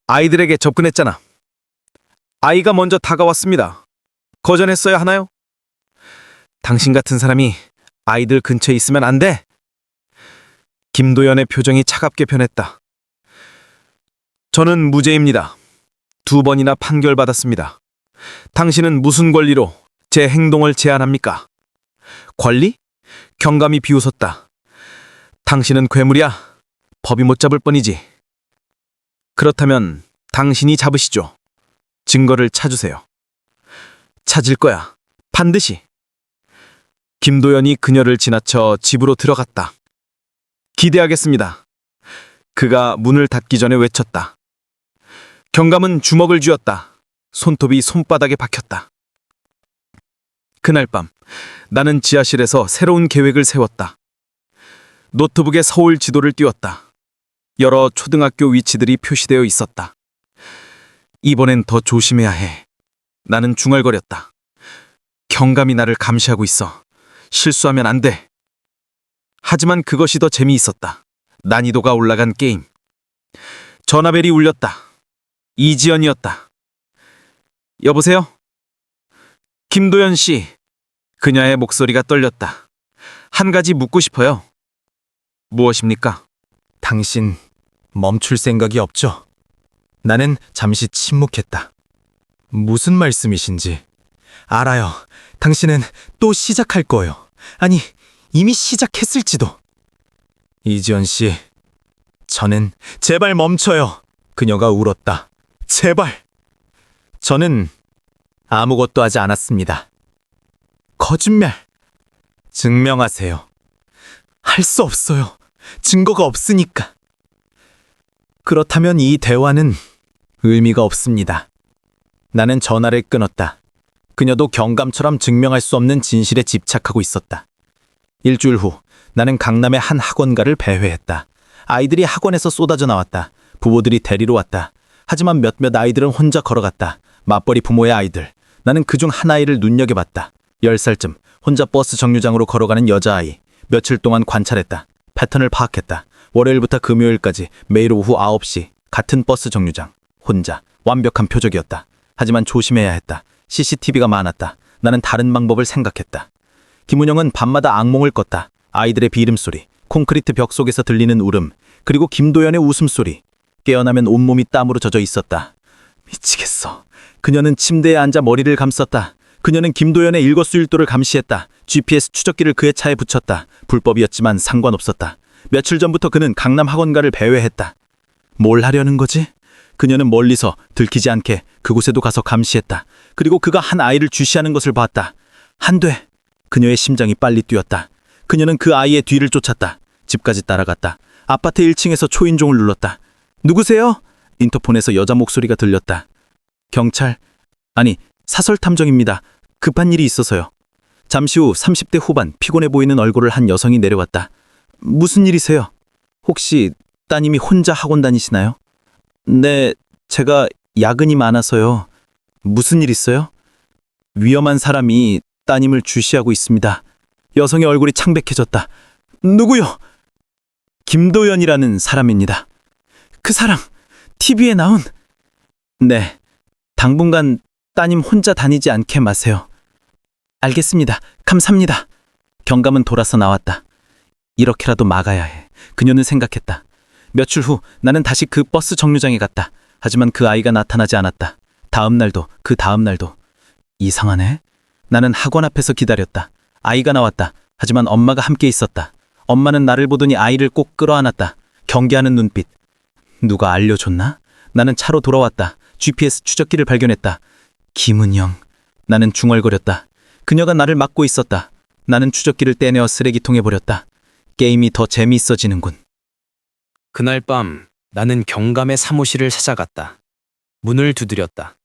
아이들에게 접근했잖아. 아이가 먼저 다가왔습니다. 거절했어야 하나요? 당신 같은 사람이 아이들 근처에 있으면 안 돼. 김도연의 표정이 차갑게 변했다. 저는 무죄입니다. 2번이나 판결받았습니다. 당신은 무슨 권리로 제 행동을 제한합니까? 권리? 경감이 비웃었다. 당신은 괴물이야. 법이 못 잡을 뻔이지. 그렇다면 당신이 잡으시죠. 증거를 찾으세요. 찾을 거야. 반드시. 김도연이 그녀를 지나쳐 집으로 들어갔다. 기대하겠습니다. 그가 문을 닫기 전에 외쳤다. 경감은 주먹을 쥐었다. 손톱이 손바닥에 박혔다. 그날 밤 나는 지하실에서 새로운 계획을 세웠다. 노트북에 서울 지도를 띄웠다. 여러 초등학교 위치들이 표시되어 있었다. 이번엔 더 조심해야 해. 나는 중얼거렸다. 경감이 나를 감시하고 있어. 실수하면 안 돼. 하지만 그것이 더 재미있었다. 난이도가 올라간 게임. 전화벨이 울렸다. 이지연이었다. 여보세요? 김도연 씨. 그녀의 목소리가 떨렸다. 한 가지 묻고 싶어요. 무엇입니까? 당신 멈출 생각이 없죠? 나는 잠시 침묵했다. 무슨 말씀이신지. 알아요. 당신은 또 시작할 거예요. 아니, 이미 시작했을지도. 이지연 씨, 저는 제발 멈춰요. 그녀가 울었다. 제발. 저는 아무것도 하지 않았습니다. 거짓말. 증명하세요. 할 수 없어요. 증거가 없으니까. 그렇다면 이 대화는 의미가 없습니다. 나는 전화를 끊었다. 그녀도 경감처럼 증명할 수 없는 진실에 집착하고 있었다. 일주일 후 나는 강남의 한 학원가를 배회했다. 아이들이 학원에서 쏟아져 나왔다. 부모들이 데리러 왔다. 하지만 몇몇 아이들은 혼자 걸어갔다. 맞벌이 부모의 아이들. 나는 그중 한 아이를 눈여겨봤다. 10살쯤 혼자 버스 정류장으로 걸어가는 여자아이. 며칠 동안 관찰했다. 패턴을 파악했다. 월요일부터 금요일까지 매일 오후 9시 같은 버스 정류장. 혼자. 완벽한 표적이었다. 하지만 조심해야 했다. CCTV가 많았다. 나는 다른 방법을 생각했다. 김은영은 밤마다 악몽을 꿨다. 아이들의 비름소리, 콘크리트 벽 속에서 들리는 울음, 그리고 김도연의 웃음소리. 깨어나면 온몸이 땀으로 젖어 있었다. 미치겠어. 그녀는 침대에 앉아 머리를 감쌌다. 그녀는 김도연의 일거수일투를 감시했다. GPS 추적기를 그의 차에 붙였다. 불법이었지만 상관없었다. 며칠 전부터 그는 강남 학원가를 배회했다. 뭘 하려는 거지? 그녀는 멀리서 들키지 않게 그곳에도 가서 감시했다. 그리고 그가 한 아이를 주시하는 것을 봤다. 안 돼. 그녀의 심장이 빨리 뛰었다. 그녀는 그 아이의 뒤를 쫓았다. 집까지 따라갔다. 아파트 1층에서 초인종을 눌렀다. 누구세요? 인터폰에서 여자 목소리가 들렸다. 경찰, 아니 사설탐정입니다. 급한 일이 있어서요. 잠시 후 30대 후반 피곤해 보이는 얼굴을 한 여성이 내려왔다. 무슨 일이세요? 혹시 따님이 혼자 학원 다니시나요? 네, 제가 야근이 많아서요. 무슨 일 있어요? 위험한 사람이 따님을 주시하고 있습니다. 여성의 얼굴이 창백해졌다. 누구요? 김도연이라는 사람입니다. 그 사람, TV에 나온... 네, 당분간 따님 혼자 다니지 않게 마세요. 알겠습니다. 감사합니다. 경감은 돌아서 나왔다. 이렇게라도 막아야 해. 그녀는 생각했다. 며칠 후 나는 다시 그 버스 정류장에 갔다. 하지만 그 아이가 나타나지 않았다. 다음 날도 그 다음 날도. 이상하네. 나는 학원 앞에서 기다렸다. 아이가 나왔다. 하지만 엄마가 함께 있었다. 엄마는 나를 보더니 아이를 꼭 끌어안았다. 경계하는 눈빛. 누가 알려줬나? 나는 차로 돌아왔다. GPS 추적기를 발견했다. 김은영. 나는 중얼거렸다. 그녀가 나를 막고 있었다. 나는 추적기를 떼내어 쓰레기통에 버렸다. 게임이 더 재미있어지는군. 그날 밤 나는 경감의 사무실을 찾아갔다. 문을 두드렸다.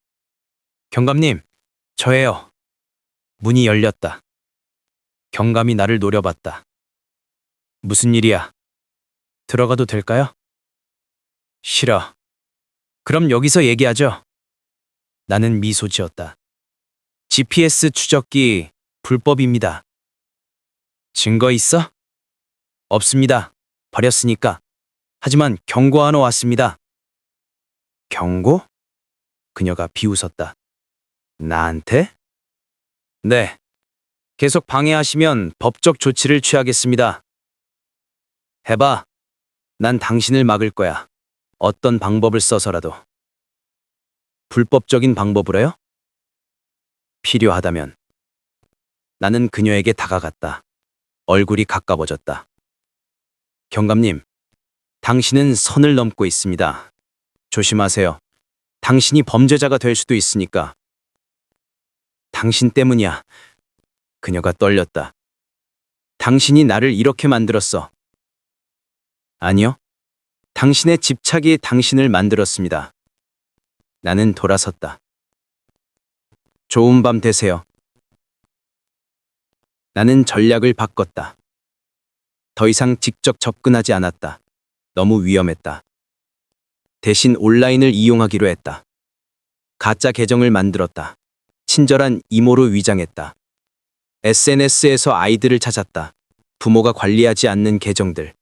경감님, 저예요. 문이 열렸다. 경감이 나를 노려봤다. 무슨 일이야? 들어가도 될까요? 싫어. 그럼 여기서 얘기하죠. 나는 미소 지었다. GPS 추적기 불법입니다. 증거 있어? 없습니다. 버렸으니까. 하지만 경고하러 왔습니다. 경고? 그녀가 비웃었다. 나한테? 네. 계속 방해하시면 법적 조치를 취하겠습니다. 해봐. 난 당신을 막을 거야. 어떤 방법을 써서라도. 불법적인 방법으로요? 필요하다면. 나는 그녀에게 다가갔다. 얼굴이 가까워졌다. 경감님, 당신은 선을 넘고 있습니다. 조심하세요. 당신이 범죄자가 될 수도 있으니까. 당신 때문이야. 그녀가 떨렸다. 당신이 나를 이렇게 만들었어. 아니요. 당신의 집착이 당신을 만들었습니다. 나는 돌아섰다. 좋은 밤 되세요. 나는 전략을 바꿨다. 더 이상 직접 접근하지 않았다. 너무 위험했다. 대신 온라인을 이용하기로 했다. 가짜 계정을 만들었다. 친절한 이모로 위장했다. SNS에서 아이들을 찾았다. 부모가 관리하지 않는 계정들.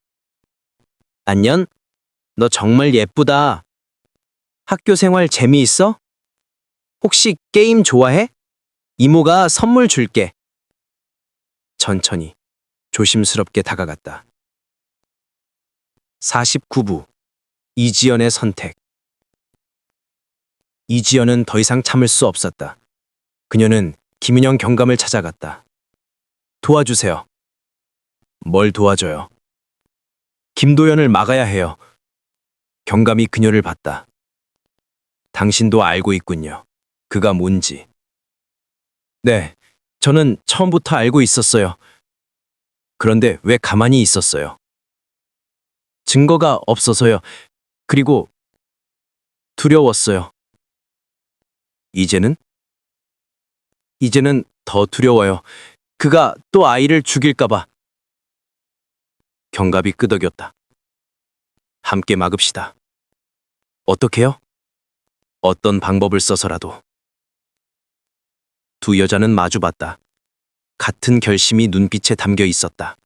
안녕? 너 정말 예쁘다. 학교 생활 재미있어? 혹시 게임 좋아해? 이모가 선물 줄게. 천천히, 조심스럽게 다가갔다. 49부. 이지연의 선택. 이지연은 더 이상 참을 수 없었다. 그녀는 김인영 경감을 찾아갔다. 도와주세요. 뭘 도와줘요? 김도연을 막아야 해요. 경감이 그녀를 봤다. 당신도 알고 있군요. 그가 뭔지. 네, 저는 처음부터 알고 있었어요. 그런데 왜 가만히 있었어요? 증거가 없어서요. 그리고 두려웠어요. 이제는? 이제는 더 두려워요. 그가 또 아이를 죽일까봐. 경갑이 끄덕였다. 함께 막읍시다. 어떻게요? 어떤 방법을 써서라도. 두 여자는 마주봤다. 같은 결심이 눈빛에 담겨 있었다.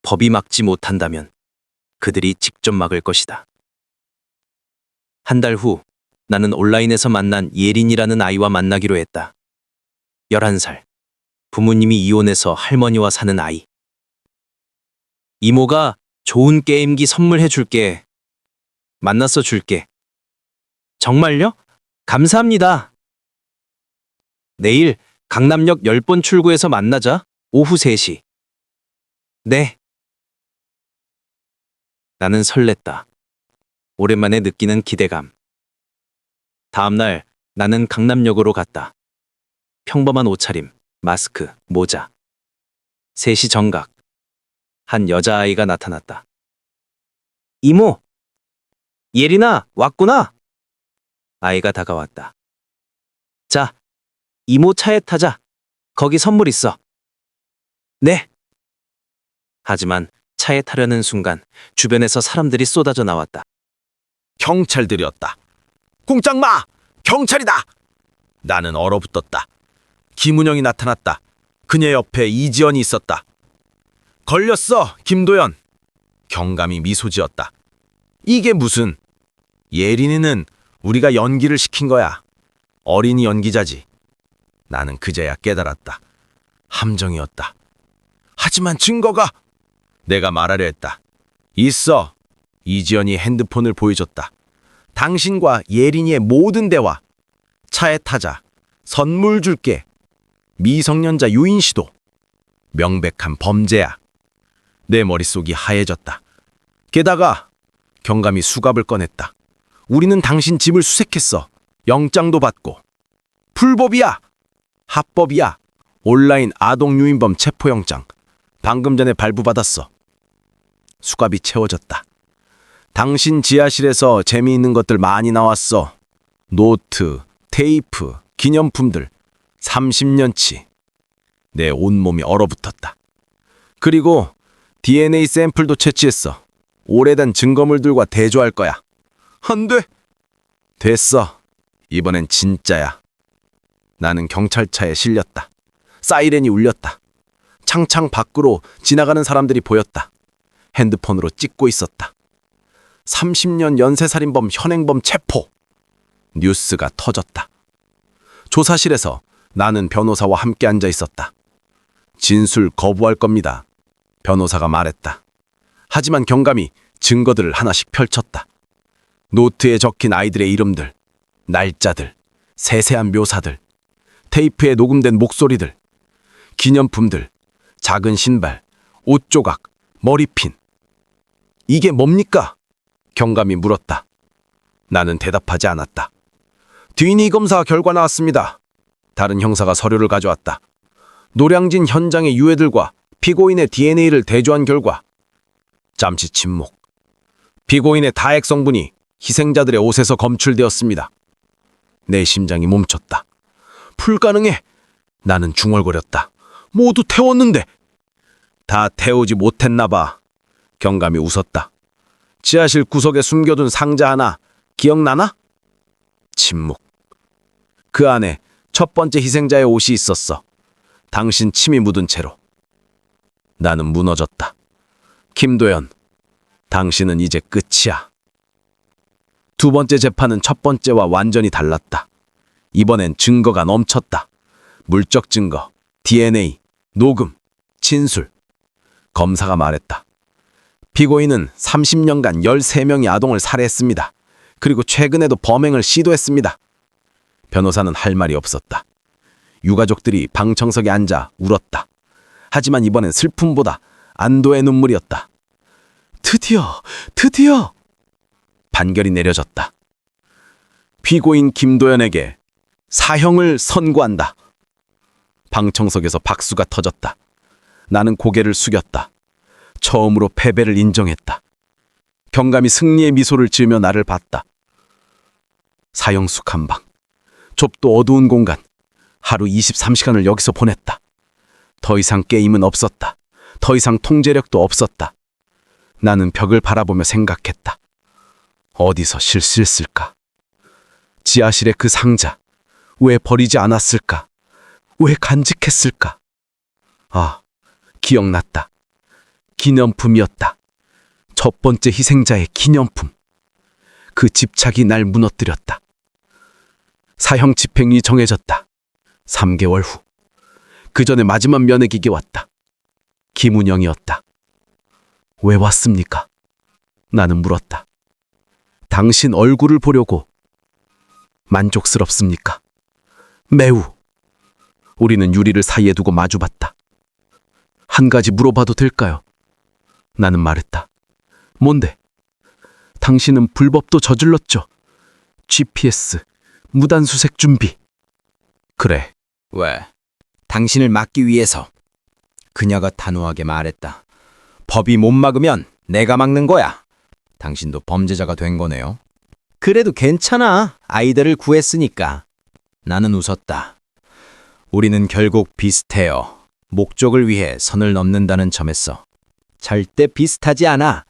법이 막지 못한다면 그들이 직접 막을 것이다. 한 달 후 나는 온라인에서 만난 예린이라는 아이와 만나기로 했다. 11살. 부모님이 이혼해서 할머니와 사는 아이. 이모가 좋은 게임기 선물해 줄게. 만나서 줄게. 정말요? 감사합니다. 내일 강남역 10번 출구에서 만나자. 오후 3시. 네. 나는 설렜다. 오랜만에 느끼는 기대감. 다음 날 나는 강남역으로 갔다. 평범한 옷차림, 마스크, 모자. 3시 정각. 한 여자아이가 나타났다. 이모! 예린아, 왔구나! 아이가 다가왔다. 자, 이모 차에 타자. 거기 선물 있어. 네. 하지만 차에 타려는 순간 주변에서 사람들이 쏟아져 나왔다. 경찰들이었다. 꼼짝마! 경찰이다! 나는 얼어붙었다. 김은영이 나타났다. 그녀 옆에 이지연이 있었다. 걸렸어, 김도연. 경감이 미소 지었다. 이게 무슨? 예린이는 우리가 연기를 시킨 거야. 어린이 연기자지. 나는 그제야 깨달았다. 함정이었다. 하지만 증거가... 내가 말하려 했다. 있어. 이지연이 핸드폰을 보여줬다. 당신과 예린이의 모든 대화. 차에 타자. 선물 줄게. 미성년자 유인시도. 명백한 범죄야. 내 머릿속이 하얘졌다. 게다가 경감이 수갑을 꺼냈다. 우리는 당신 집을 수색했어. 영장도 받고. 불법이야. 합법이야. 온라인 아동 유인범 체포영장. 방금 전에 발부받았어. 수갑이 채워졌다. 당신 지하실에서 재미있는 것들 많이 나왔어. 노트, 테이프, 기념품들. 30년치. 내 온몸이 얼어붙었다. 그리고 DNA 샘플도 채취했어. 오래된 증거물들과 대조할 거야. 안 돼. 됐어. 이번엔 진짜야. 나는 경찰차에 실렸다. 사이렌이 울렸다. 창창 밖으로 지나가는 사람들이 보였다. 핸드폰으로 찍고 있었다. 30년 연쇄살인범 현행범 체포. 뉴스가 터졌다. 조사실에서 나는 변호사와 함께 앉아 있었다. 진술 거부할 겁니다. 변호사가 말했다. 하지만 경감이 증거들을 하나씩 펼쳤다. 노트에 적힌 아이들의 이름들, 날짜들, 세세한 묘사들, 테이프에 녹음된 목소리들, 기념품들, 작은 신발, 옷 조각, 머리핀. 이게 뭡니까? 경감이 물었다. 나는 대답하지 않았다. DNA 검사 결과 나왔습니다. 다른 형사가 서류를 가져왔다. 노량진 현장의 유해들과 피고인의 DNA를 대조한 결과. 잠시 침묵. 피고인의 다액 성분이 희생자들의 옷에서 검출되었습니다. 내 심장이 멈췄다. 불가능해. 나는 중얼거렸다. 모두 태웠는데. 다 태우지 못했나 봐. 경감이 웃었다. 지하실 구석에 숨겨둔 상자 하나 기억나나? 침묵. 그 안에 첫 번째 희생자의 옷이 있었어. 당신 침이 묻은 채로. 나는 무너졌다. 김도연, 당신은 이제 끝이야. 두 번째 재판은 첫 번째와 완전히 달랐다. 이번엔 증거가 넘쳤다. 물적 증거, DNA, 녹음, 진술. 검사가 말했다. 피고인은 30년간 13명의 아동을 살해했습니다. 그리고 최근에도 범행을 시도했습니다. 변호사는 할 말이 없었다. 유가족들이 방청석에 앉아 울었다. 하지만 이번엔 슬픔보다 안도의 눈물이었다. 드디어! 판결이 내려졌다. 피고인 김도연에게 사형을 선고한다. 방청석에서 박수가 터졌다. 나는 고개를 숙였다. 처음으로 패배를 인정했다. 경감이 승리의 미소를 지으며 나를 봤다. 사형숙 한 방. 좁도 어두운 공간. 하루 23시간을 여기서 보냈다. 더 이상 게임은 없었다. 더 이상 통제력도 없었다. 나는 벽을 바라보며 생각했다. 어디서 실수했을까? 지하실의 그 상자, 왜 버리지 않았을까? 왜 간직했을까? 아, 기억났다. 기념품이었다. 첫 번째 희생자의 기념품. 그 집착이 날 무너뜨렸다. 사형 집행이 정해졌다. 3개월 후. 그 전에 마지막 면회기계 왔다. 김운영이었다. 왜 왔습니까? 나는 물었다. 당신 얼굴을 보려고. 만족스럽습니까? 매우. 우리는 유리를 사이에 두고 마주봤다. 한 가지 물어봐도 될까요? 나는 말했다. 뭔데? 당신은 불법도 저질렀죠. GPS, 무단수색 준비. 그래. 왜? 당신을 막기 위해서. 그녀가 단호하게 말했다. 법이 못 막으면 내가 막는 거야. 당신도 범죄자가 된 거네요. 그래도 괜찮아. 아이들을 구했으니까. 나는 웃었다. 우리는 결국 비슷해요. 목적을 위해 선을 넘는다는 점에서. 절대 비슷하지 않아.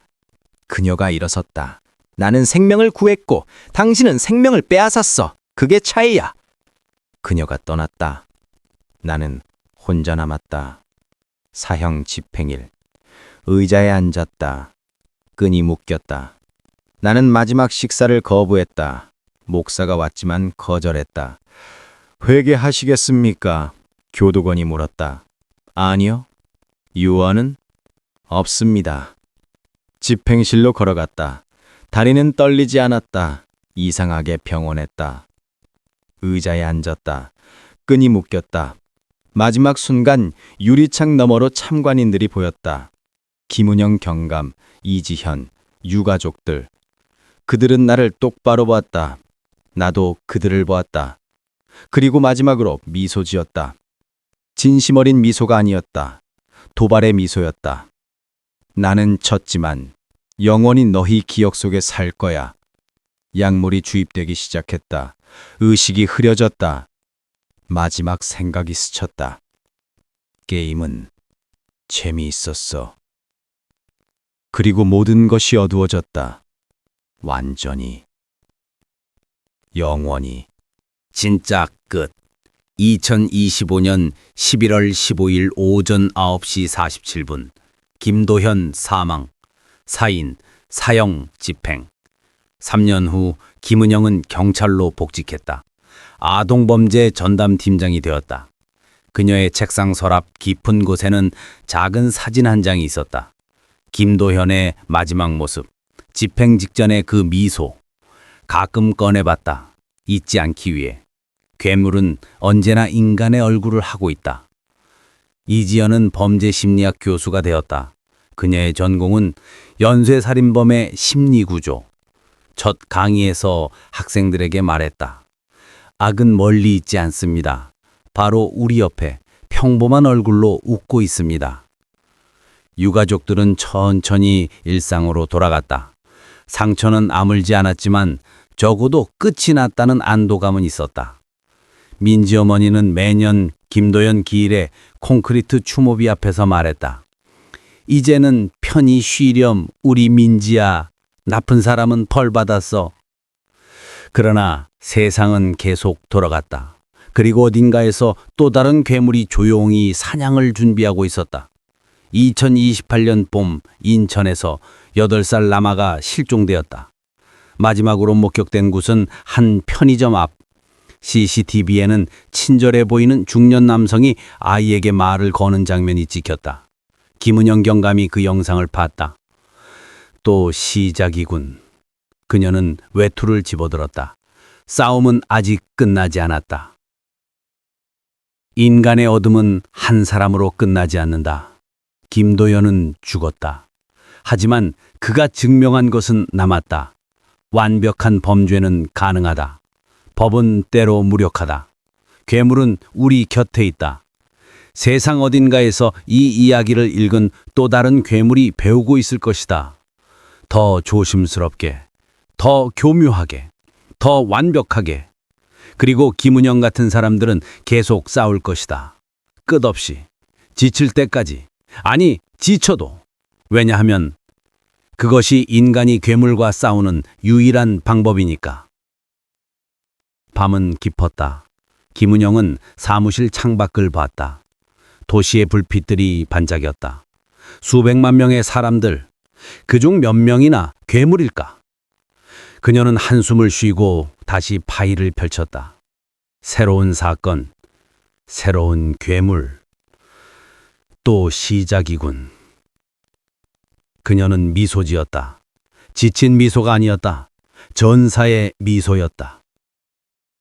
그녀가 일어섰다. 나는 생명을 구했고 당신은 생명을 빼앗았어. 그게 차이야. 그녀가 떠났다. 나는 혼자 남았다. 사형 집행일. 의자에 앉았다. 끈이 묶였다. 나는 마지막 식사를 거부했다. 목사가 왔지만 거절했다. 회개하시겠습니까? 교도관이 물었다. 아니요. 유언은? 없습니다. 집행실로 걸어갔다. 다리는 떨리지 않았다. 이상하게 평온했다. 의자에 앉았다. 끈이 묶였다. 마지막 순간 유리창 너머로 참관인들이 보였다. 김운영 경감, 이지현, 유가족들. 그들은 나를 똑바로 보았다. 나도 그들을 보았다. 그리고 마지막으로 미소 지었다. 진심 어린 미소가 아니었다. 도발의 미소였다. 나는 졌지만 영원히 너희 기억 속에 살 거야. 약물이 주입되기 시작했다. 의식이 흐려졌다. 마지막 생각이 스쳤다. 게임은 재미있었어. 그리고 모든 것이 어두워졌다. 완전히. 영원히. 진짜 끝. 2025년 11월 15일 오전 9시 47분. 김도현 사망. 사인 사형 집행. 3년 후 김은영은 경찰로 복직했다. 아동범죄 전담팀장이 되었다. 그녀의 책상 서랍 깊은 곳에는 작은 사진 한 장이 있었다. 김도현의 마지막 모습, 집행 직전의 그 미소. 가끔 꺼내봤다. 잊지 않기 위해. 괴물은 언제나 인간의 얼굴을 하고 있다. 이지연은 범죄심리학 교수가 되었다. 그녀의 전공은 연쇄살인범의 심리구조. 첫 강의에서 학생들에게 말했다. 악은 멀리 있지 않습니다. 바로 우리 옆에 평범한 얼굴로 웃고 있습니다. 유가족들은 천천히 일상으로 돌아갔다. 상처는 아물지 않았지만 적어도 끝이 났다는 안도감은 있었다. 민지 어머니는 매년 김도연 기일에 콘크리트 추모비 앞에서 말했다. 이제는 편히 쉬렴 우리 민지야. 나쁜 사람은 벌 받았어. 그러나 세상은 계속 돌아갔다. 그리고 어딘가에서 또 다른 괴물이 조용히 사냥을 준비하고 있었다. 2028년 봄 인천에서 8살 남아가 실종되었다. 마지막으로 목격된 곳은 한 편의점 앞. CCTV에는 친절해 보이는 중년 남성이 아이에게 말을 거는 장면이 찍혔다. 김은영 경감이 그 영상을 봤다. 또 시작이군. 그녀는 외투를 집어들었다. 싸움은 아직 끝나지 않았다. 인간의 어둠은 한 사람으로 끝나지 않는다. 김도연은 죽었다. 하지만 그가 증명한 것은 남았다. 완벽한 범죄는 가능하다. 법은 때로 무력하다. 괴물은 우리 곁에 있다. 세상 어딘가에서 이 이야기를 읽은 또 다른 괴물이 배우고 있을 것이다. 더 조심스럽게, 더 교묘하게, 더 완벽하게. 그리고 김은영 같은 사람들은 계속 싸울 것이다. 끝없이, 지칠 때까지, 아니, 지쳐도. 왜냐하면 그것이 인간이 괴물과 싸우는 유일한 방법이니까. 밤은 깊었다. 김은영은 사무실 창밖을 봤다. 도시의 불빛들이 반짝였다. 수백만 명의 사람들, 그중 몇 명이나 괴물일까? 그녀는 한숨을 쉬고 다시 파일을 펼쳤다. 새로운 사건, 새로운 괴물. 또 시작이군. 그녀는 미소 지었다. 지친 미소가 아니었다. 전사의 미소였다.